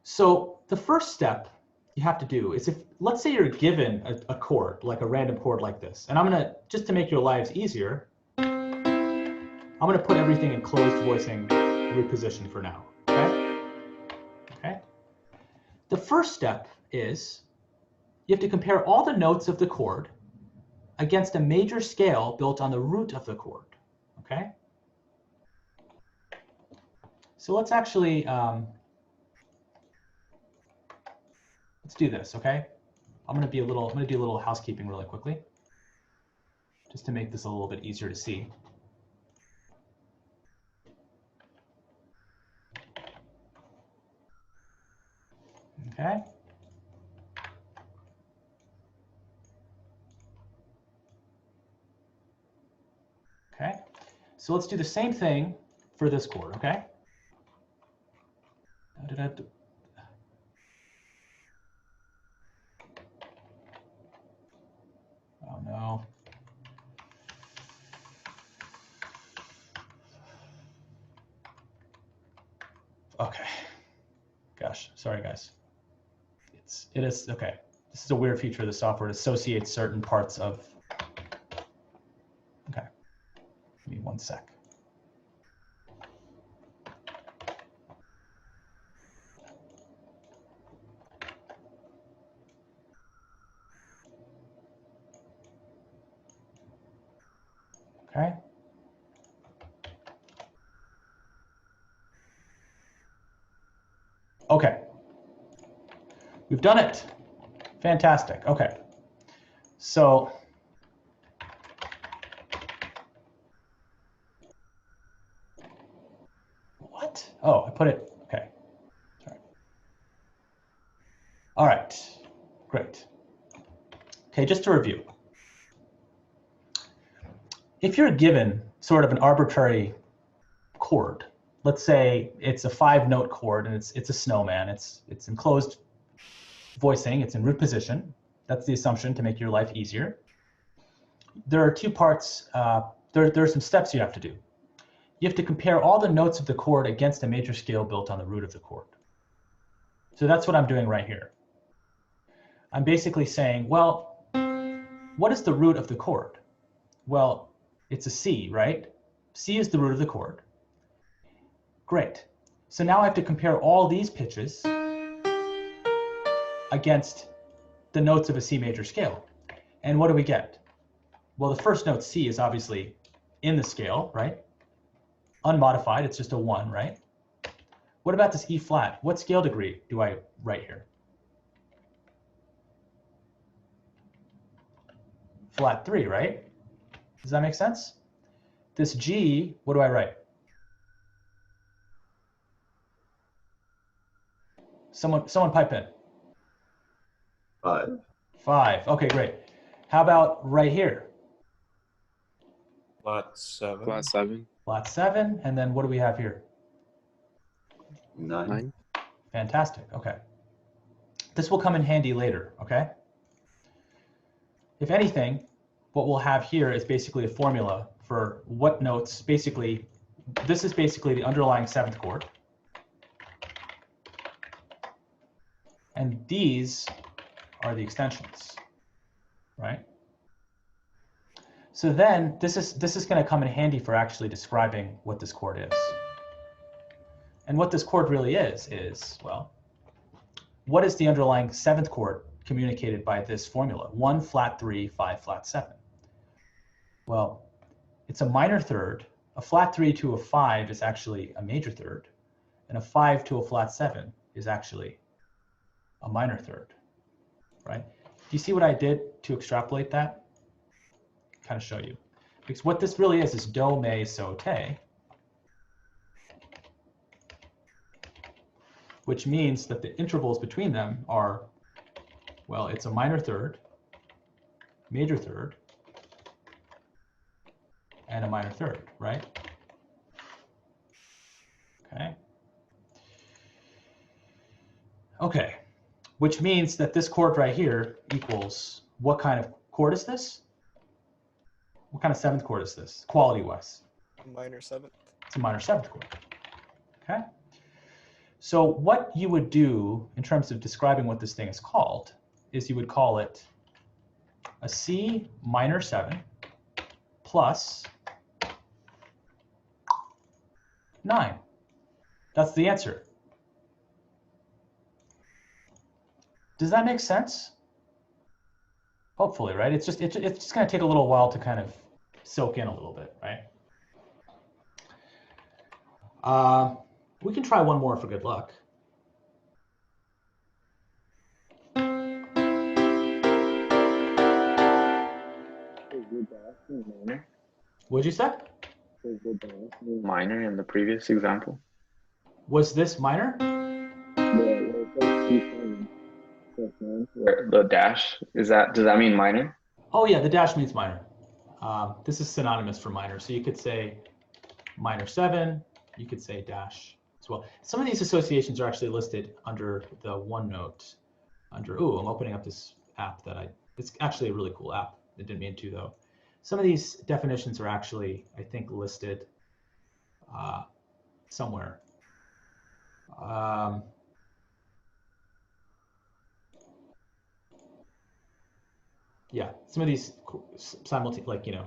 Speaker 1: So the first step you have to do is, if let's say you're given a chord, like a random chord like this, and I'm gonna, just to make your lives easier, I'm gonna put everything in closed voicing root position for now. Okay? Okay. The first step is you have to compare all the notes of the chord against a major scale built on the root of the chord. Okay. So let's actually let's do this. Okay. I'm gonna do a little housekeeping really quickly, just to make this a little bit easier to see. Okay. Okay. So let's do the same thing for this chord, okay? Oh no. Okay. Gosh, sorry guys. It is okay. This is a weird feature of the software. It associates certain parts of. Okay. Give me 1 sec. Okay. Okay. We've done it. Fantastic. Okay. So what? Oh, I put it. Okay. Sorry. All right. Great. Okay, just to review. If you're given sort of an arbitrary chord, let's say it's a 5-note chord and it's a snowman, it's enclosed voicing, it's in root position. That's the assumption to make your life easier. There are 2 parts, there are some steps you have to do. You have to compare all the notes of the chord against a major scale built on the root of the chord. So that's what I'm doing right here. I'm basically saying, well, what is the root of the chord? Well, it's a C, right? C is the root of the chord. Great. So now I have to compare all these pitches against the notes of a C major scale. And what do we get? Well, the first note, C, is obviously in the scale, right? Unmodified, it's just a 1, right? What about this E flat? What scale degree do I write here? Flat 3, right? Does that make sense? This G, what do I write? Someone pipe in.
Speaker 8: 5.
Speaker 1: 5. Okay, great. How about right here?
Speaker 2: Flat 7.
Speaker 5: Flat 7.
Speaker 1: Flat 7. And then what do we have here?
Speaker 8: 9.
Speaker 1: Fantastic. Okay. This will come in handy later, okay? If anything, what we'll have here is basically a formula for what notes, basically, this is basically the underlying 7th chord. And these are the extensions, right? So then this is going to come in handy for actually describing what this chord is. And what this chord really is, well, what is the underlying 7th chord communicated by this formula? 1 flat 3, 5 flat 7. Well, it's a minor third. A flat 3 to a 5 is actually a major third, and a 5 to a flat 7 is actually a minor third, right? Do you see what I did to extrapolate that? Kind of show you. Because what this really is do, me, so, te, which means that the intervals between them are, well, it's a minor third, major third, and a minor third, right? Okay. Okay, which means that this chord right here equals, what kind of chord is this? What kind of 7th chord is this, quality-wise?
Speaker 11: Minor 7th.
Speaker 1: It's a minor 7th chord. Okay. So what you would do in terms of describing what this thing is called is you would call it a C minor 7 plus 9. That's the answer. Does that make sense? Hopefully, right? It's just going to take a little while to kind of soak in a little bit, right? We can try one more for good luck. What'd you say?
Speaker 12: Minor in the previous example.
Speaker 1: Was this minor?
Speaker 11: The dash, does that mean minor?
Speaker 1: Oh yeah, the dash means minor. This is synonymous for minor. So you could say minor 7, you could say dash as well. Some of these associations are actually listed under the OneNote. I'm opening up this app it's actually a really cool app. I didn't mean to though. Some of these definitions are actually, I think, listed somewhere. Yeah, some of these simultaneously,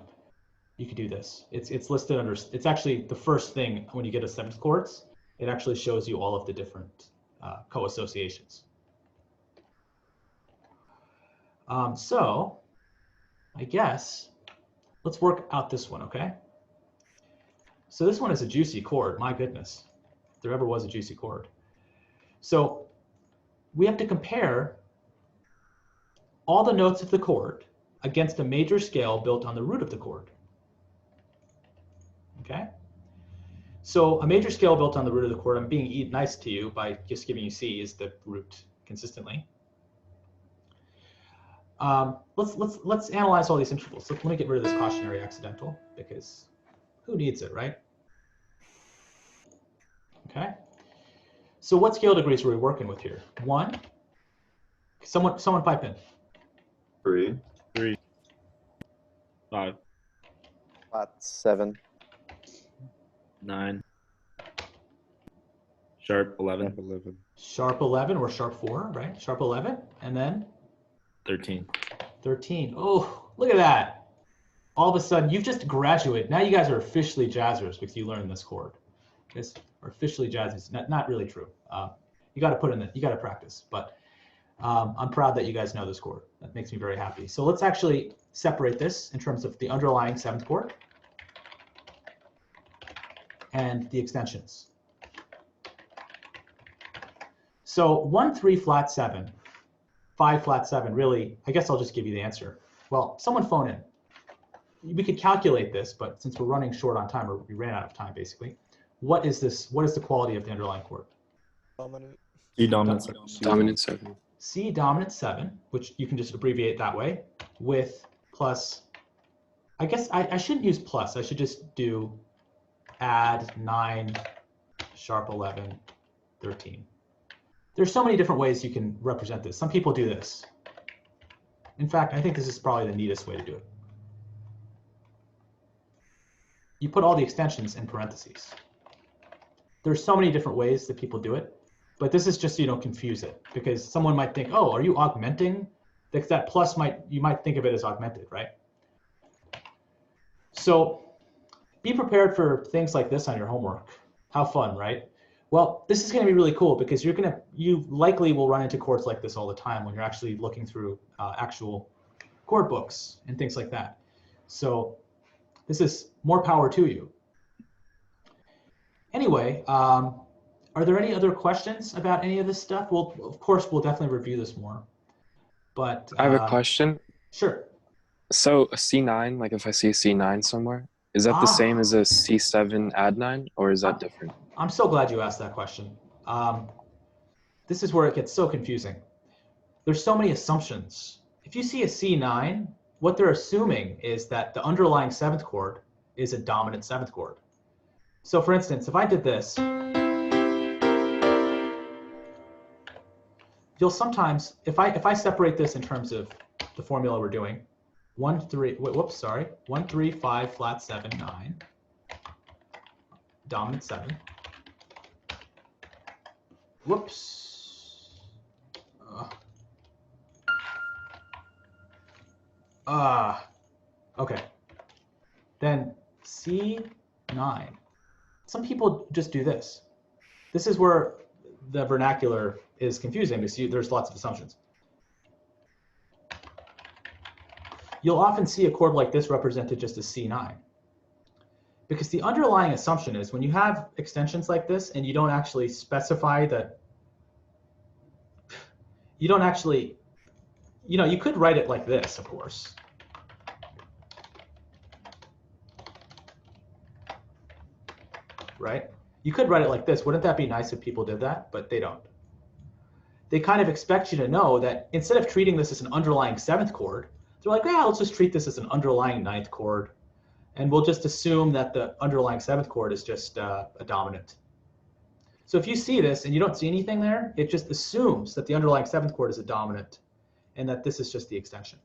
Speaker 1: you could do this. It's listed under, it's actually the first thing when you get a 7th chords, it actually shows you all of the different co-associations. So I guess let's work out this one, okay? So this one is a juicy chord, my goodness. If there ever was a juicy chord. So we have to compare all the notes of the chord against a major scale built on the root of the chord. Okay? So a major scale built on the root of the chord, I'm being nice to you by just giving you C is the root consistently. Let's analyze all these intervals. Let me get rid of this cautionary accidental because who needs it, right? Okay. So what scale degrees are we working with here? 1. Someone pipe in.
Speaker 8: 3.
Speaker 2: 3. 5.
Speaker 12: Flat 7.
Speaker 2: 9. Sharp 11.
Speaker 10: Sharp 11.
Speaker 1: Sharp 11 or sharp 4, right? Sharp 11, and then
Speaker 2: 13.
Speaker 1: 13. Oh, look at that. All of a sudden, you've just graduated. Now you guys are officially jazzers because you learned this chord. You guys are officially jazzers. Not really true. You got to put in it. You got to practice. But I'm proud that you guys know this chord. That makes me very happy. So let's actually separate this in terms of the underlying 7th chord and the extensions. So 1, 3, flat 7, 5, flat 7, really, I guess I'll just give you the answer. Well, someone phone in. We could calculate this, but since we're running short on time, or we ran out of time basically, what is this? What is the quality of the underlying chord?
Speaker 12: Dominant.
Speaker 2: C dominant 7.
Speaker 4: Dominant 7.
Speaker 1: C dominant 7, which you can just abbreviate that way, with plus, I guess I shouldn't use plus, I should just do add 9, sharp 11, 13. There's so many different ways you can represent this. Some people do this. In fact, I think this is probably the neatest way to do it. You put all the extensions in parentheses. There's so many different ways that people do it, but this is just so you don't confuse it, because someone might think, oh, are you augmenting? That plus you might think of it as augmented, right? So be prepared for things like this on your homework. How fun, right? Well, this is going to be really cool because you likely will run into chords like this all the time when you're actually looking through actual chord books and things like that. So this is more power to you. Anyway, are there any other questions about any of this stuff? Well, of course, we'll definitely review this more. But
Speaker 13: I have a question.
Speaker 1: Sure.
Speaker 13: So a C9, like if I see a C9 somewhere, is that the same as a C7 add 9, or is that different?
Speaker 1: I'm so glad you asked that question. This is where it gets so confusing. There's so many assumptions. If you see a C9, what they're assuming is that the underlying 7th chord is a dominant 7th chord. So for instance, if I did this, you'll sometimes, if I separate this in terms of the formula we're doing, 1, 3, 1, 3, 5, flat 7, 9, dominant 7. Whoops. Okay. Then C9. Some people just do this. This is where the vernacular is confusing because there's lots of assumptions. You'll often see a chord like this represented just as C9. Because the underlying assumption is when you have extensions like this and you don't actually specify that, you don't actually, you could write it like this, of course. Right? You could write it like this. Wouldn't that be nice if people did that? But they don't. they kind of expect you to know that instead of treating this as an underlying 7th chord, they're like, yeah, let's just treat this as an underlying 9th chord. And we'll just assume that the underlying 7th chord is just a dominant. So if you see this and you don't see anything there, it just assumes that the underlying 7th chord is a dominant and that this is just the extension.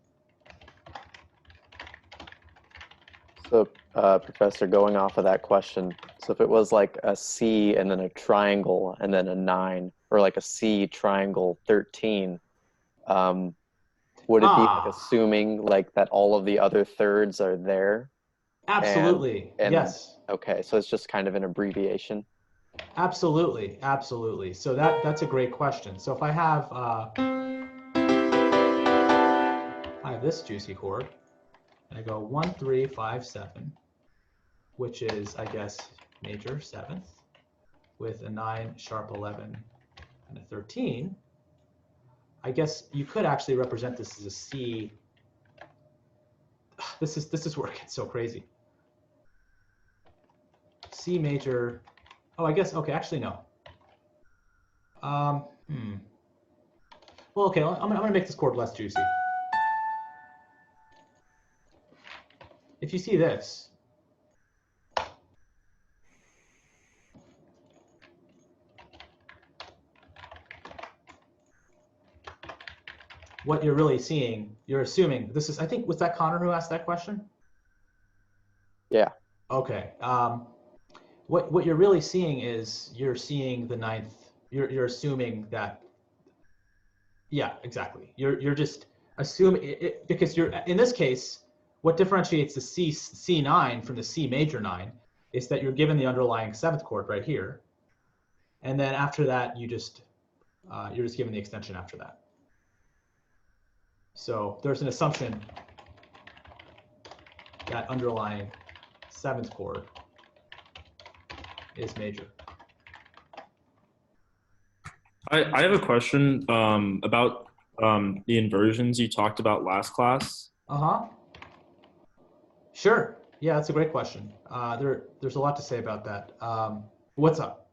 Speaker 12: So, Professor, going off of that question, so if it was like a C and then a triangle and then a 9, or like a C triangle 13, would it be like assuming like that all of the other thirds are there?
Speaker 1: Absolutely,
Speaker 12: and
Speaker 1: yes.
Speaker 12: Okay, so it's just kind of an abbreviation?
Speaker 1: Absolutely, absolutely. So that's a great question. So if I have this juicy chord, and I go 1, 3, 5, 7, which is, I guess, major 7th, with a 9, sharp 11, and a 13, I guess you could actually represent this as a C. This is where it gets so crazy. C major. Oh, I guess, okay, actually no. Well, okay, I'm gonna make this chord less juicy. If you see this, what you're really seeing, you're assuming, this is, I think, was that Connor who asked that question?
Speaker 12: Yeah.
Speaker 1: Okay. What you're really seeing is you're seeing the 9th, you're assuming that, yeah, exactly. You're just assuming it, because you're, in this case, what differentiates the C9 from the C major 9 is that you're given the underlying 7th chord right here. And then after that, you're just given the extension after that. So there's an assumption that underlying 7th chord is major.
Speaker 2: I have a question about the inversions you talked about last class.
Speaker 1: Sure. Yeah, that's a great question. There's a lot to say about that. What's up?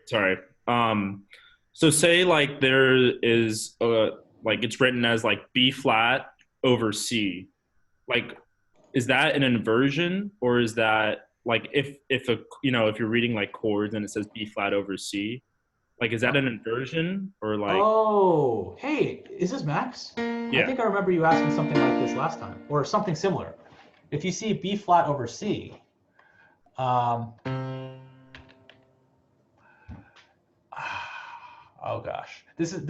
Speaker 2: Sorry. So say like there is like it's written as like B flat over C. Like, is that an inversion, or is that like if you're reading like chords and it says B flat over C, like is that an inversion or like?
Speaker 1: Oh, hey, is this Max?
Speaker 2: Yeah.
Speaker 1: I think I remember you asking something like this last time, or something similar. If you see B flat over C, oh gosh, this is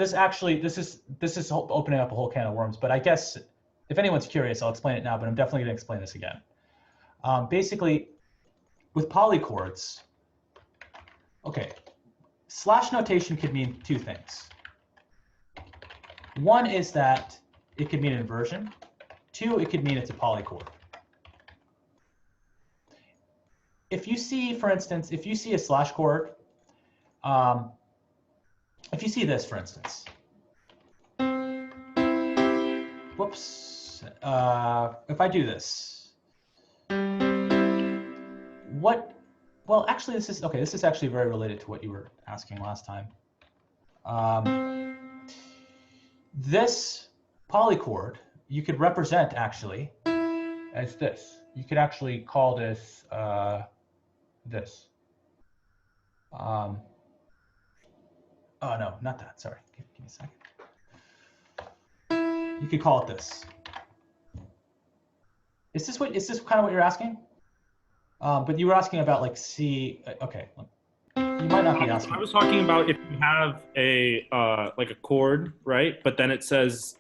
Speaker 1: opening up a whole can of worms. But I guess if anyone's curious, I'll explain it now. But I'm definitely going to explain this again. Basically, with polychords, okay, slash notation could mean two things. One is that it could mean inversion. Two, it could mean it's a polychord. If you see, for instance, if you see a slash chord, if you see this, for instance, whoops, if I do this, well, actually, this is actually very related to what you were asking last time. This polychord, you could represent actually as this. You could actually call this this. Oh no, not that. Sorry, give me a second. You could call it this. Is this kind of what you're asking? But you were asking about like C. Okay, you might not be asking.
Speaker 2: I was talking about if you have a like a chord, right? But then it says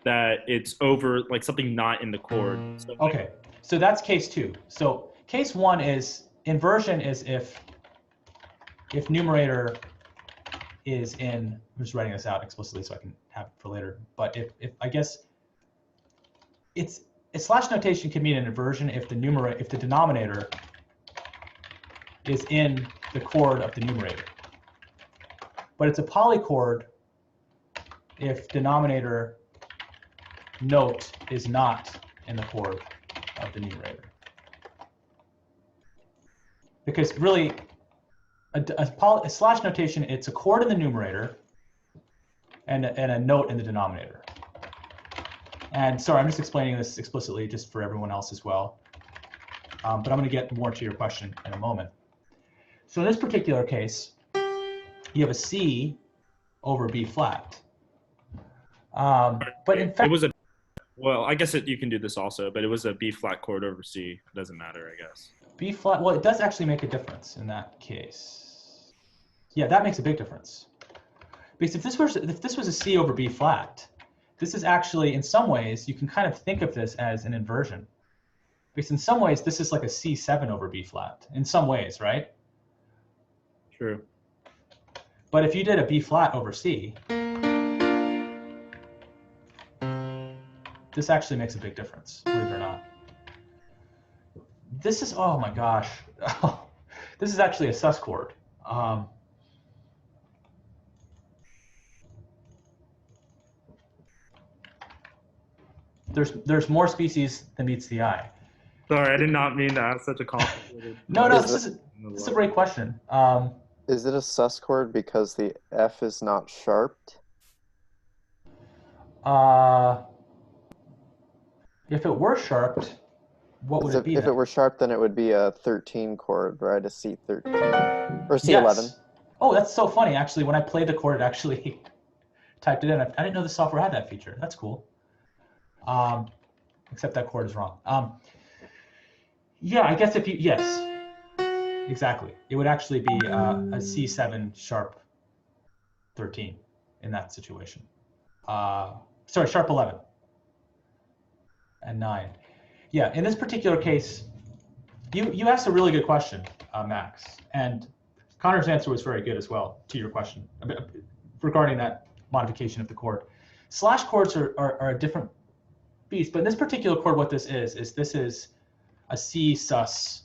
Speaker 2: that it's over like something not in the chord. So
Speaker 1: okay, so that's case 2. So case 1 is inversion is if numerator is in. I'm just writing this out explicitly so I can have it for later. But if I guess it's a slash notation can mean an inversion if the denominator is in the chord of the numerator. But it's a polychord if denominator note is not in the chord of the numerator. because really a slash notation, it's a chord in the numerator and a note in the denominator. And sorry, I'm just explaining this explicitly just for everyone else as well. But I'm going to get more to your question in a moment. So in this particular case, you have a C over B flat. But in fact,
Speaker 2: it was a, well, I guess you can do this also, but it was a B flat chord over C. It doesn't matter, I guess.
Speaker 1: B flat, well, it does actually make a difference in that case. Yeah, that makes a big difference. Because if this was a C over B flat, this is actually, in some ways, you can kind of think of this as an inversion. Because in some ways, this is like a C7 over B flat, in some ways, right?
Speaker 2: True.
Speaker 1: But if you did a B flat over C, this actually makes a big difference, believe it or not. This is, oh my gosh. This is actually a sus chord. There's more species than meets the eye.
Speaker 2: Sorry, I did not mean to ask such a complicated.
Speaker 1: No, this is a great question.
Speaker 12: Is it a sus chord because the F is not sharped?
Speaker 1: If it were sharped, what would it be?
Speaker 12: If it were sharped, then it would be a 13 chord, right? A C13 or C11.
Speaker 1: Yes. Oh, that's so funny. Actually, when I played the chord, it actually typed it in. I didn't know the software had that feature. That's cool. Except that chord is wrong. Yeah, I guess if you, yes, exactly. It would actually be a C7 sharp 13 in that situation. Sorry, sharp 11 and 9. Yeah, in this particular case, you asked a really good question, Max, and Connor's answer was very good as well to your question regarding that modification of the chord. Slash chords are a different beast, but in this particular chord, what this is this is a C sus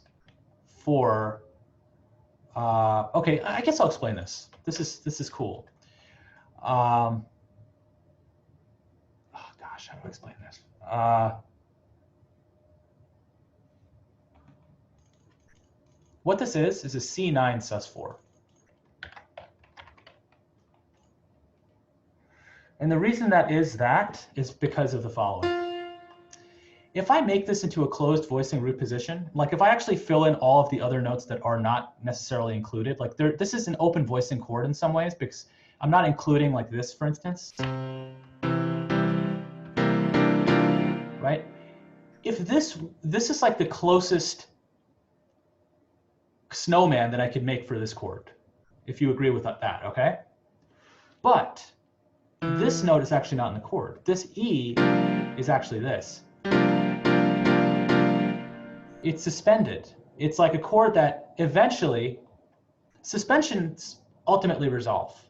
Speaker 1: 4. Okay, I guess I'll explain this. This is cool. Oh gosh, how do I explain this? What this is a C9 sus 4. And the reason that is because of the following. If I make this into a closed voicing root position, like if I actually fill in all of the other notes that are not necessarily included, like this is an open voicing chord in some ways because I'm not including like this, for instance. Right? If this is like the closest snowman that I could make for this chord, if you agree with that, okay? But this note is actually not in the chord. This E is actually this. It's suspended. It's like a chord that eventually, suspensions ultimately resolve.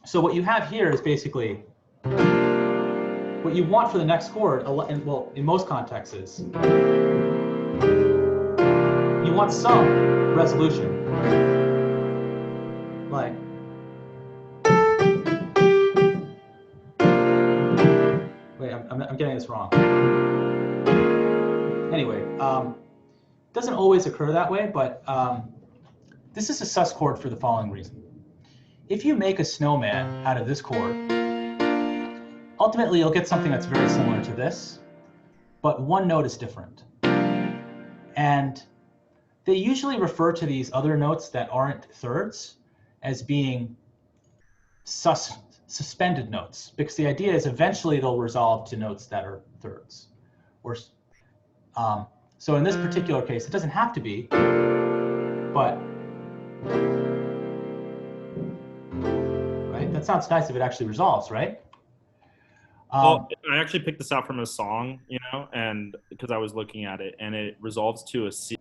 Speaker 1: So what you have here is basically, what you want for the next chord, well, in most contexts is, you want some resolution. Like, wait, I'm getting this wrong. Anyway, it doesn't always occur that way, but this is a sus chord for the following reason. If you make a snowman out of this chord, ultimately you'll get something that's very similar to this, but one note is different. And they usually refer to these other notes that aren't thirds as being suspended notes, because the idea is eventually they'll resolve to notes that are thirds. Or, so in this particular case, it doesn't have to be, but right? That sounds nice if it actually resolves, right?
Speaker 2: Well, I actually picked this out from a song, you know, and because I was looking at it, and it resolves to a C.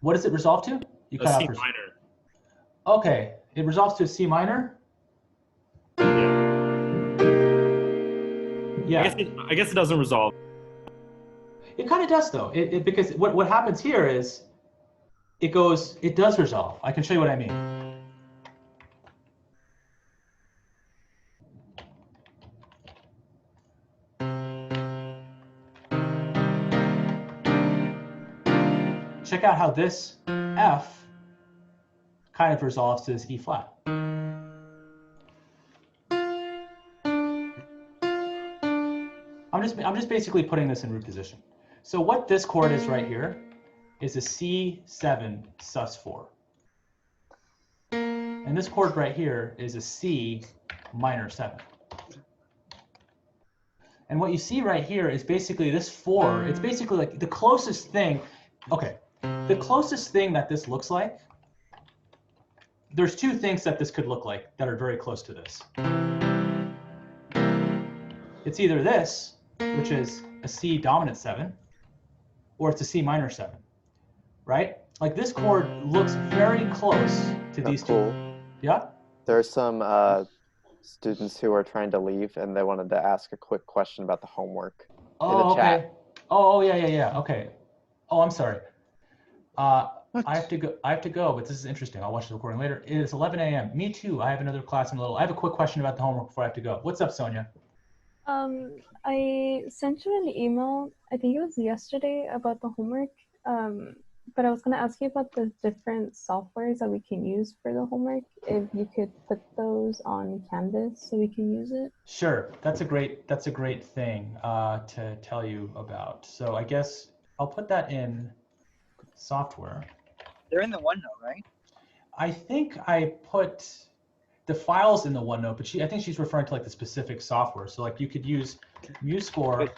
Speaker 1: What does it resolve to? You cut
Speaker 2: A
Speaker 1: out
Speaker 2: C
Speaker 1: for
Speaker 2: minor.
Speaker 1: Okay, it resolves to a C minor? Yeah.
Speaker 2: I guess it doesn't resolve.
Speaker 1: It kind of does though, because what happens here is it does resolve. I can show you what I mean. check out how this F kind of resolves to this E flat. I'm just basically putting this in root position. So what this chord is right here is a C7 sus4. And this chord right here is a C minor 7. And what you see right here is basically this 4, it's basically like the closest thing, okay, the closest thing that this looks like, there's two things that this could look like that are very close to this. It's either this, which is a C dominant 7, or it's a C minor 7, right? Like this chord looks very close to these two. Yeah?
Speaker 12: There are some students who are trying to leave, and they wanted to ask a quick question about the homework in the chat.
Speaker 1: Okay. Oh, yeah. Okay. Oh, I'm sorry. I have to go, but this is interesting. I'll watch the recording later. It is 11 a.m. Me too. I have another class in a little. I have a quick question about the homework before I have to go. What's up, Sonia?
Speaker 14: I sent you an email, I think it was yesterday, about the homework. But I was going to ask you about the different softwares that we can use for the homework. If you could put those on Canvas so we can use it.
Speaker 1: Sure, that's a great thing to tell you about. So I guess I'll put that in software.
Speaker 7: They're in the OneNote, right?
Speaker 1: I think I put the files in the OneNote, but I think she's referring to like the specific software. So like you could use MuseScore.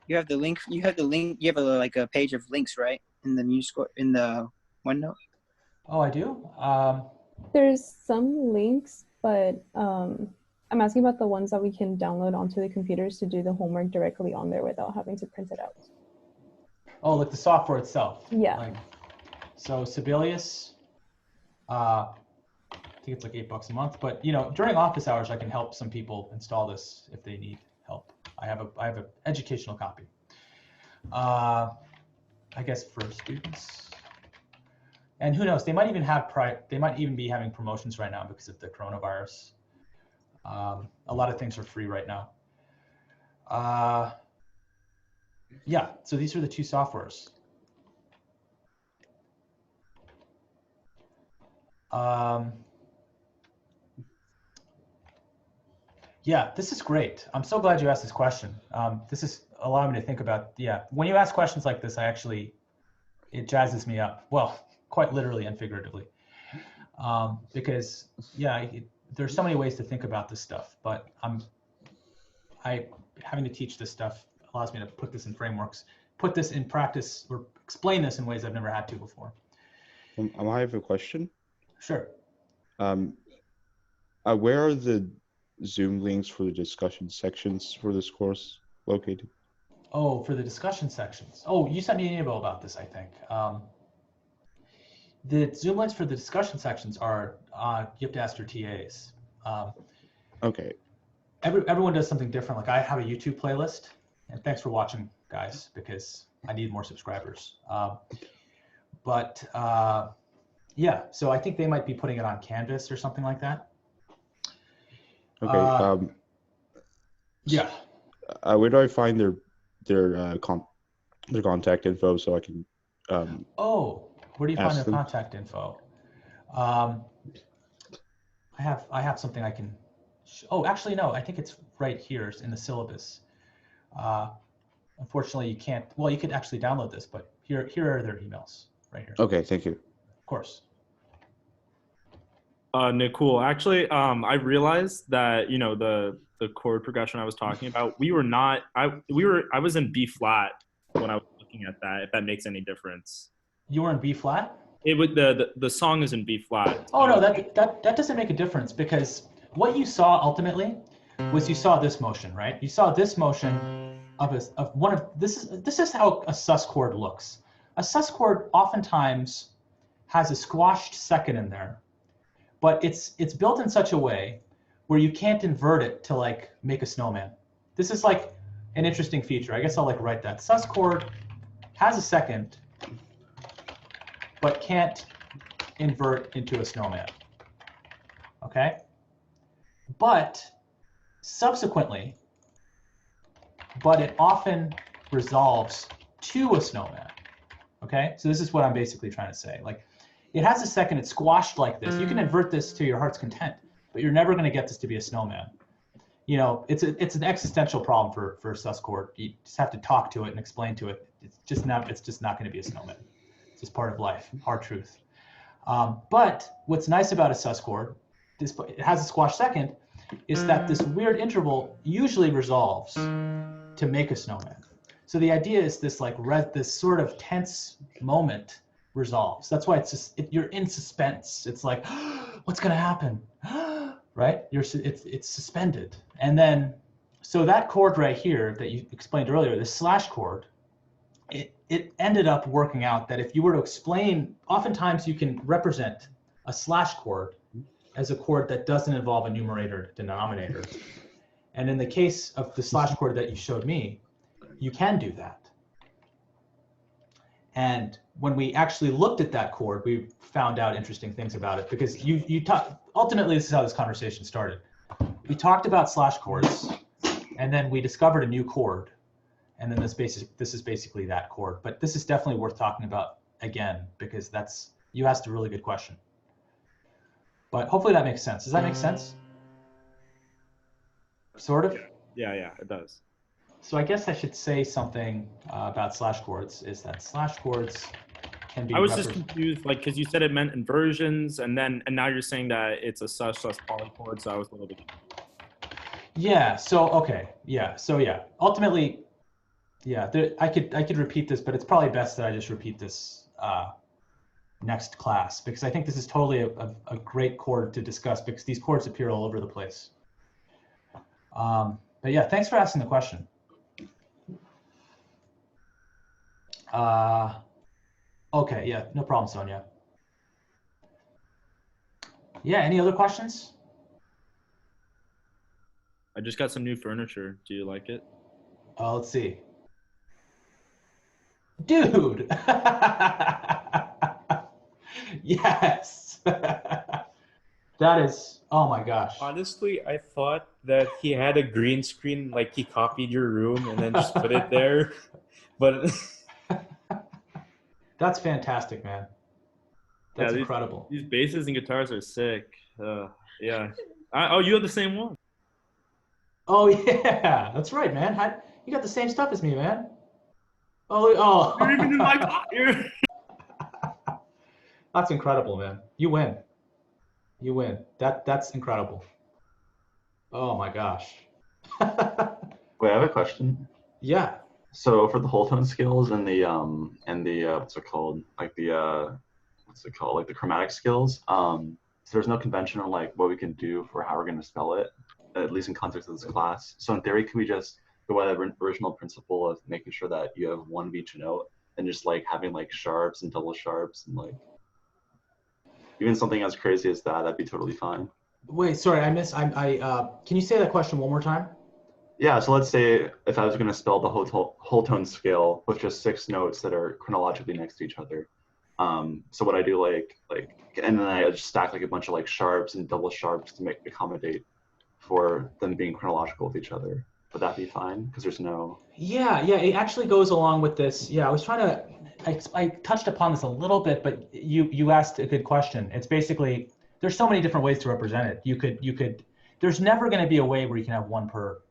Speaker 7: You have the link. You have like a page of links, right? In the MuseScore, in the OneNote.
Speaker 1: Oh, I do?
Speaker 14: There's some links, but I'm asking about the ones that we can download onto the computers to do the homework directly on there without having to print it out.
Speaker 1: Oh, like the software itself.
Speaker 14: Yeah.
Speaker 1: Like, so Sibelius, I think it's like $8 a month, but you know, during office hours, I can help some people install this if they need help. I have an educational copy. I guess for students, and who knows, they might even be having promotions right now because of the coronavirus. A lot of things are free right now. Yeah, so these are the two softwares. Yeah, this is great. I'm so glad you asked this question. This is allowing me to think about, when you ask questions like this, it jazzes me up. Well, quite literally and figuratively. Because, there's so many ways to think about this stuff, but having to teach this stuff allows me to put this in frameworks, put this in practice, or explain this in ways I've never had to before.
Speaker 10: I have a question.
Speaker 1: Sure.
Speaker 10: Where are the Zoom links for the discussion sections for this course located?
Speaker 1: Oh, for the discussion sections. Oh, you sent me an email about this, I think. The Zoom links for the discussion sections are, you have to ask your TAs.
Speaker 10: Okay.
Speaker 1: Everyone does something different. Like I have a YouTube playlist, and thanks for watching, guys, because I need more subscribers. Yeah, so I think they might be putting it on Canvas or something like that.
Speaker 10: Okay.
Speaker 1: Yeah.
Speaker 10: Where do I find their contact info so I can?
Speaker 1: Where do you find their
Speaker 10: them?
Speaker 1: contact info? I have something I can. Oh, actually, no. I think it's right here in the syllabus. Unfortunately, you can't. Well, you could actually download this, but here are their emails right here.
Speaker 10: Okay, thank you.
Speaker 1: Of course.
Speaker 2: Nakul, actually, I realized that the chord progression I was talking about, I was in B flat when I was looking at that. If that makes any difference.
Speaker 1: You were in B flat?
Speaker 2: It would the song is in B flat.
Speaker 1: Oh no, that doesn't make a difference, because what you saw ultimately was you saw this motion, right? You saw this motion this is how a sus chord looks. A sus chord oftentimes has a squashed second in there, but it's built in such a way where you can't invert it to like make a snowman. This is like an interesting feature. I guess I'll like write that. Sus chord has a second, but can't invert into a snowman. Okay? But subsequently, it often resolves to a snowman. Okay? okay? So this is what I'm basically trying to say. Like, it has a second, it's squashed like this. You can invert this to your heart's content, but you're never going to get this to be a snowman. You know, it's an existential problem for a sus chord. You just have to talk to it and explain to it. It's just not going to be a snowman. It's just part of life, hard truth. But what's nice about a sus chord, it has a squash second, is that this weird interval usually resolves to make a snowman. So the idea is this this sort of tense moment resolves. That's why it's just you're in suspense. It's like, what's going to happen? Right? It's suspended. And then, so that chord right here that you explained earlier, the slash chord, it ended up working out that if you were to explain, oftentimes you can represent a slash chord as a chord that doesn't involve a numerator denominator. And in the case of the slash chord that you showed me, you can do that. And when we actually looked at that chord, we found out interesting things about it, because ultimately this is how this conversation started. We talked about slash chords, and then we discovered a new chord, and then this is basically that chord. But this is definitely worth talking about again, because you asked a really good question. But hopefully that makes sense. Does that make sense? Sort of?
Speaker 2: Yeah, it does.
Speaker 1: So I guess I should say something about slash chords, is that slash chords can be...
Speaker 2: I was just confused, like, because you said it meant inversions, and now you're saying that it's a sus polychord, so I was a little bit confused.
Speaker 1: Yeah, so, okay, yeah, so yeah, ultimately, yeah, I could repeat this, but it's probably best that I just repeat this next class, because I think this is totally a great chord to discuss, because these chords appear all over the place. But yeah, thanks for asking the question. Okay, yeah, no problem, Sonia. Yeah, any other questions?
Speaker 2: I just got some new furniture. Do you like it?
Speaker 1: Let's see. Dude! Yes! That is, oh my gosh.
Speaker 15: Honestly, I thought that he had a green screen, like he copied your room and then just put it there. But
Speaker 1: that's fantastic, man. That's incredible.
Speaker 2: These basses and guitars are sick. Yeah. Oh, you have the same one.
Speaker 1: Oh yeah, that's right, man. You got the same stuff as me, man. Oh.
Speaker 2: You're even in my pocket.
Speaker 1: That's incredible, man. You win. You win. That's incredible. Oh my gosh.
Speaker 8: Wait, I have a question.
Speaker 1: Yeah.
Speaker 8: So for the whole tone scales and the what's it called? Like the Like the chromatic scales. So there's no convention on like what we can do for how we're going to spell it, at least in context of this class. So in theory, can we just go by the original principle of making sure that you have one of each note, and just like having like sharps and double sharps and like even something as crazy as that'd be totally fine.
Speaker 1: Wait, sorry, can you say that question one more time?
Speaker 8: Yeah, so let's say if I was going to spell the whole tone scale with just 6 notes that are chronologically next to each other. So what I do and then I just stack like a bunch of like sharps and double sharps to accommodate for them being chronological with each other. Would that be fine? Because there's no...
Speaker 1: Yeah, it actually goes along with this. Yeah, I was trying to, I touched upon this a little bit, but you asked a good question. It's basically, there's so many different ways to represent it. You could, there's never going to be a way where you can have one per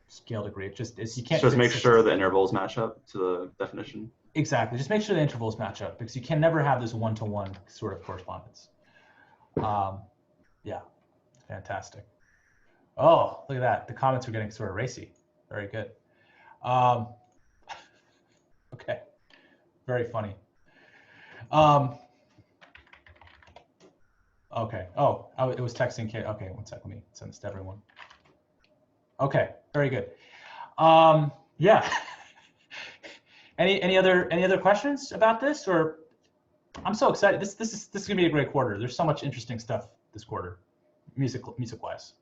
Speaker 1: scale degree. It just is, you can't...
Speaker 8: So just make sure the intervals match up to the definition.
Speaker 1: Exactly. Just make sure the intervals match up, because you can never have this one-to-one sort of correspondence. Yeah, fantastic. Oh, look at that. The comments are getting sort of racy. Very good. Okay. Very funny. Okay. Oh, it was texting Kate. Okay, one sec. Let me send this to everyone. Okay. Very good. Yeah. Any other questions about this? Or I'm so excited. This is gonna be a great quarter. There's so much interesting stuff this quarter, music wise.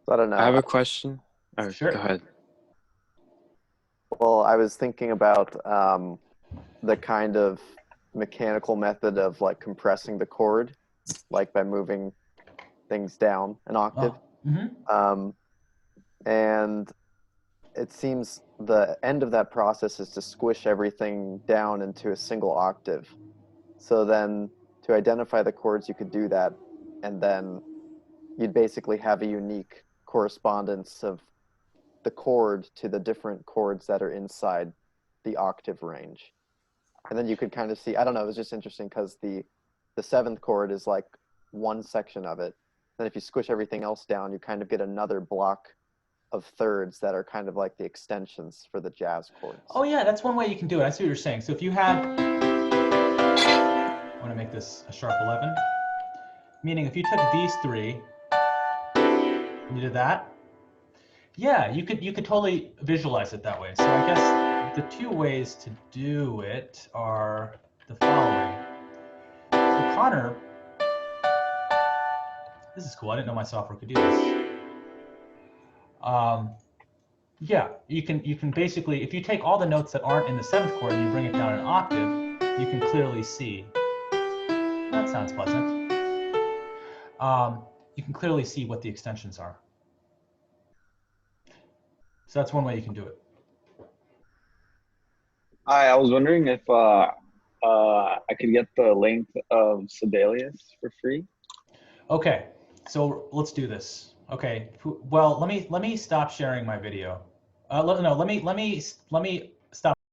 Speaker 12: I don't know.
Speaker 13: I have a question. Oh,
Speaker 1: sure.
Speaker 13: Go ahead.
Speaker 12: Well, I was thinking about the kind of mechanical method of like compressing the chord, like by moving things down an octave.
Speaker 1: Oh. Mm-hmm.
Speaker 12: And it seems the end of that process is to squish everything down into a single octave. So then to identify the chords, you could do that, and then you'd basically have a unique correspondence of the chord to the different chords that are inside the octave range. And then you could kind of see, I don't know, it was just interesting because the seventh chord is like one section of it. Then if you squish everything else down, you kind of get another block of thirds that are kind of like the extensions for the jazz chords.
Speaker 1: Oh yeah, that's one way you can do it. I see what you're saying. So if you had, I want to make this a sharp 11, meaning if you took these three, and you did that, yeah, you could totally visualize it that way. So I guess the two ways to do it are the following. So Connor, this is cool. I didn't know my software could do this. Yeah, you can basically, if you take all the notes that aren't in the seventh chord and you bring it down an octave, you can clearly see. That sounds pleasant. You can clearly see what the extensions are. So that's one way you can do it.
Speaker 11: Hi, I was wondering if I could get the link of Sibelius for free.
Speaker 1: Okay, so let's do this. Okay, well let me stop sharing my video. Let me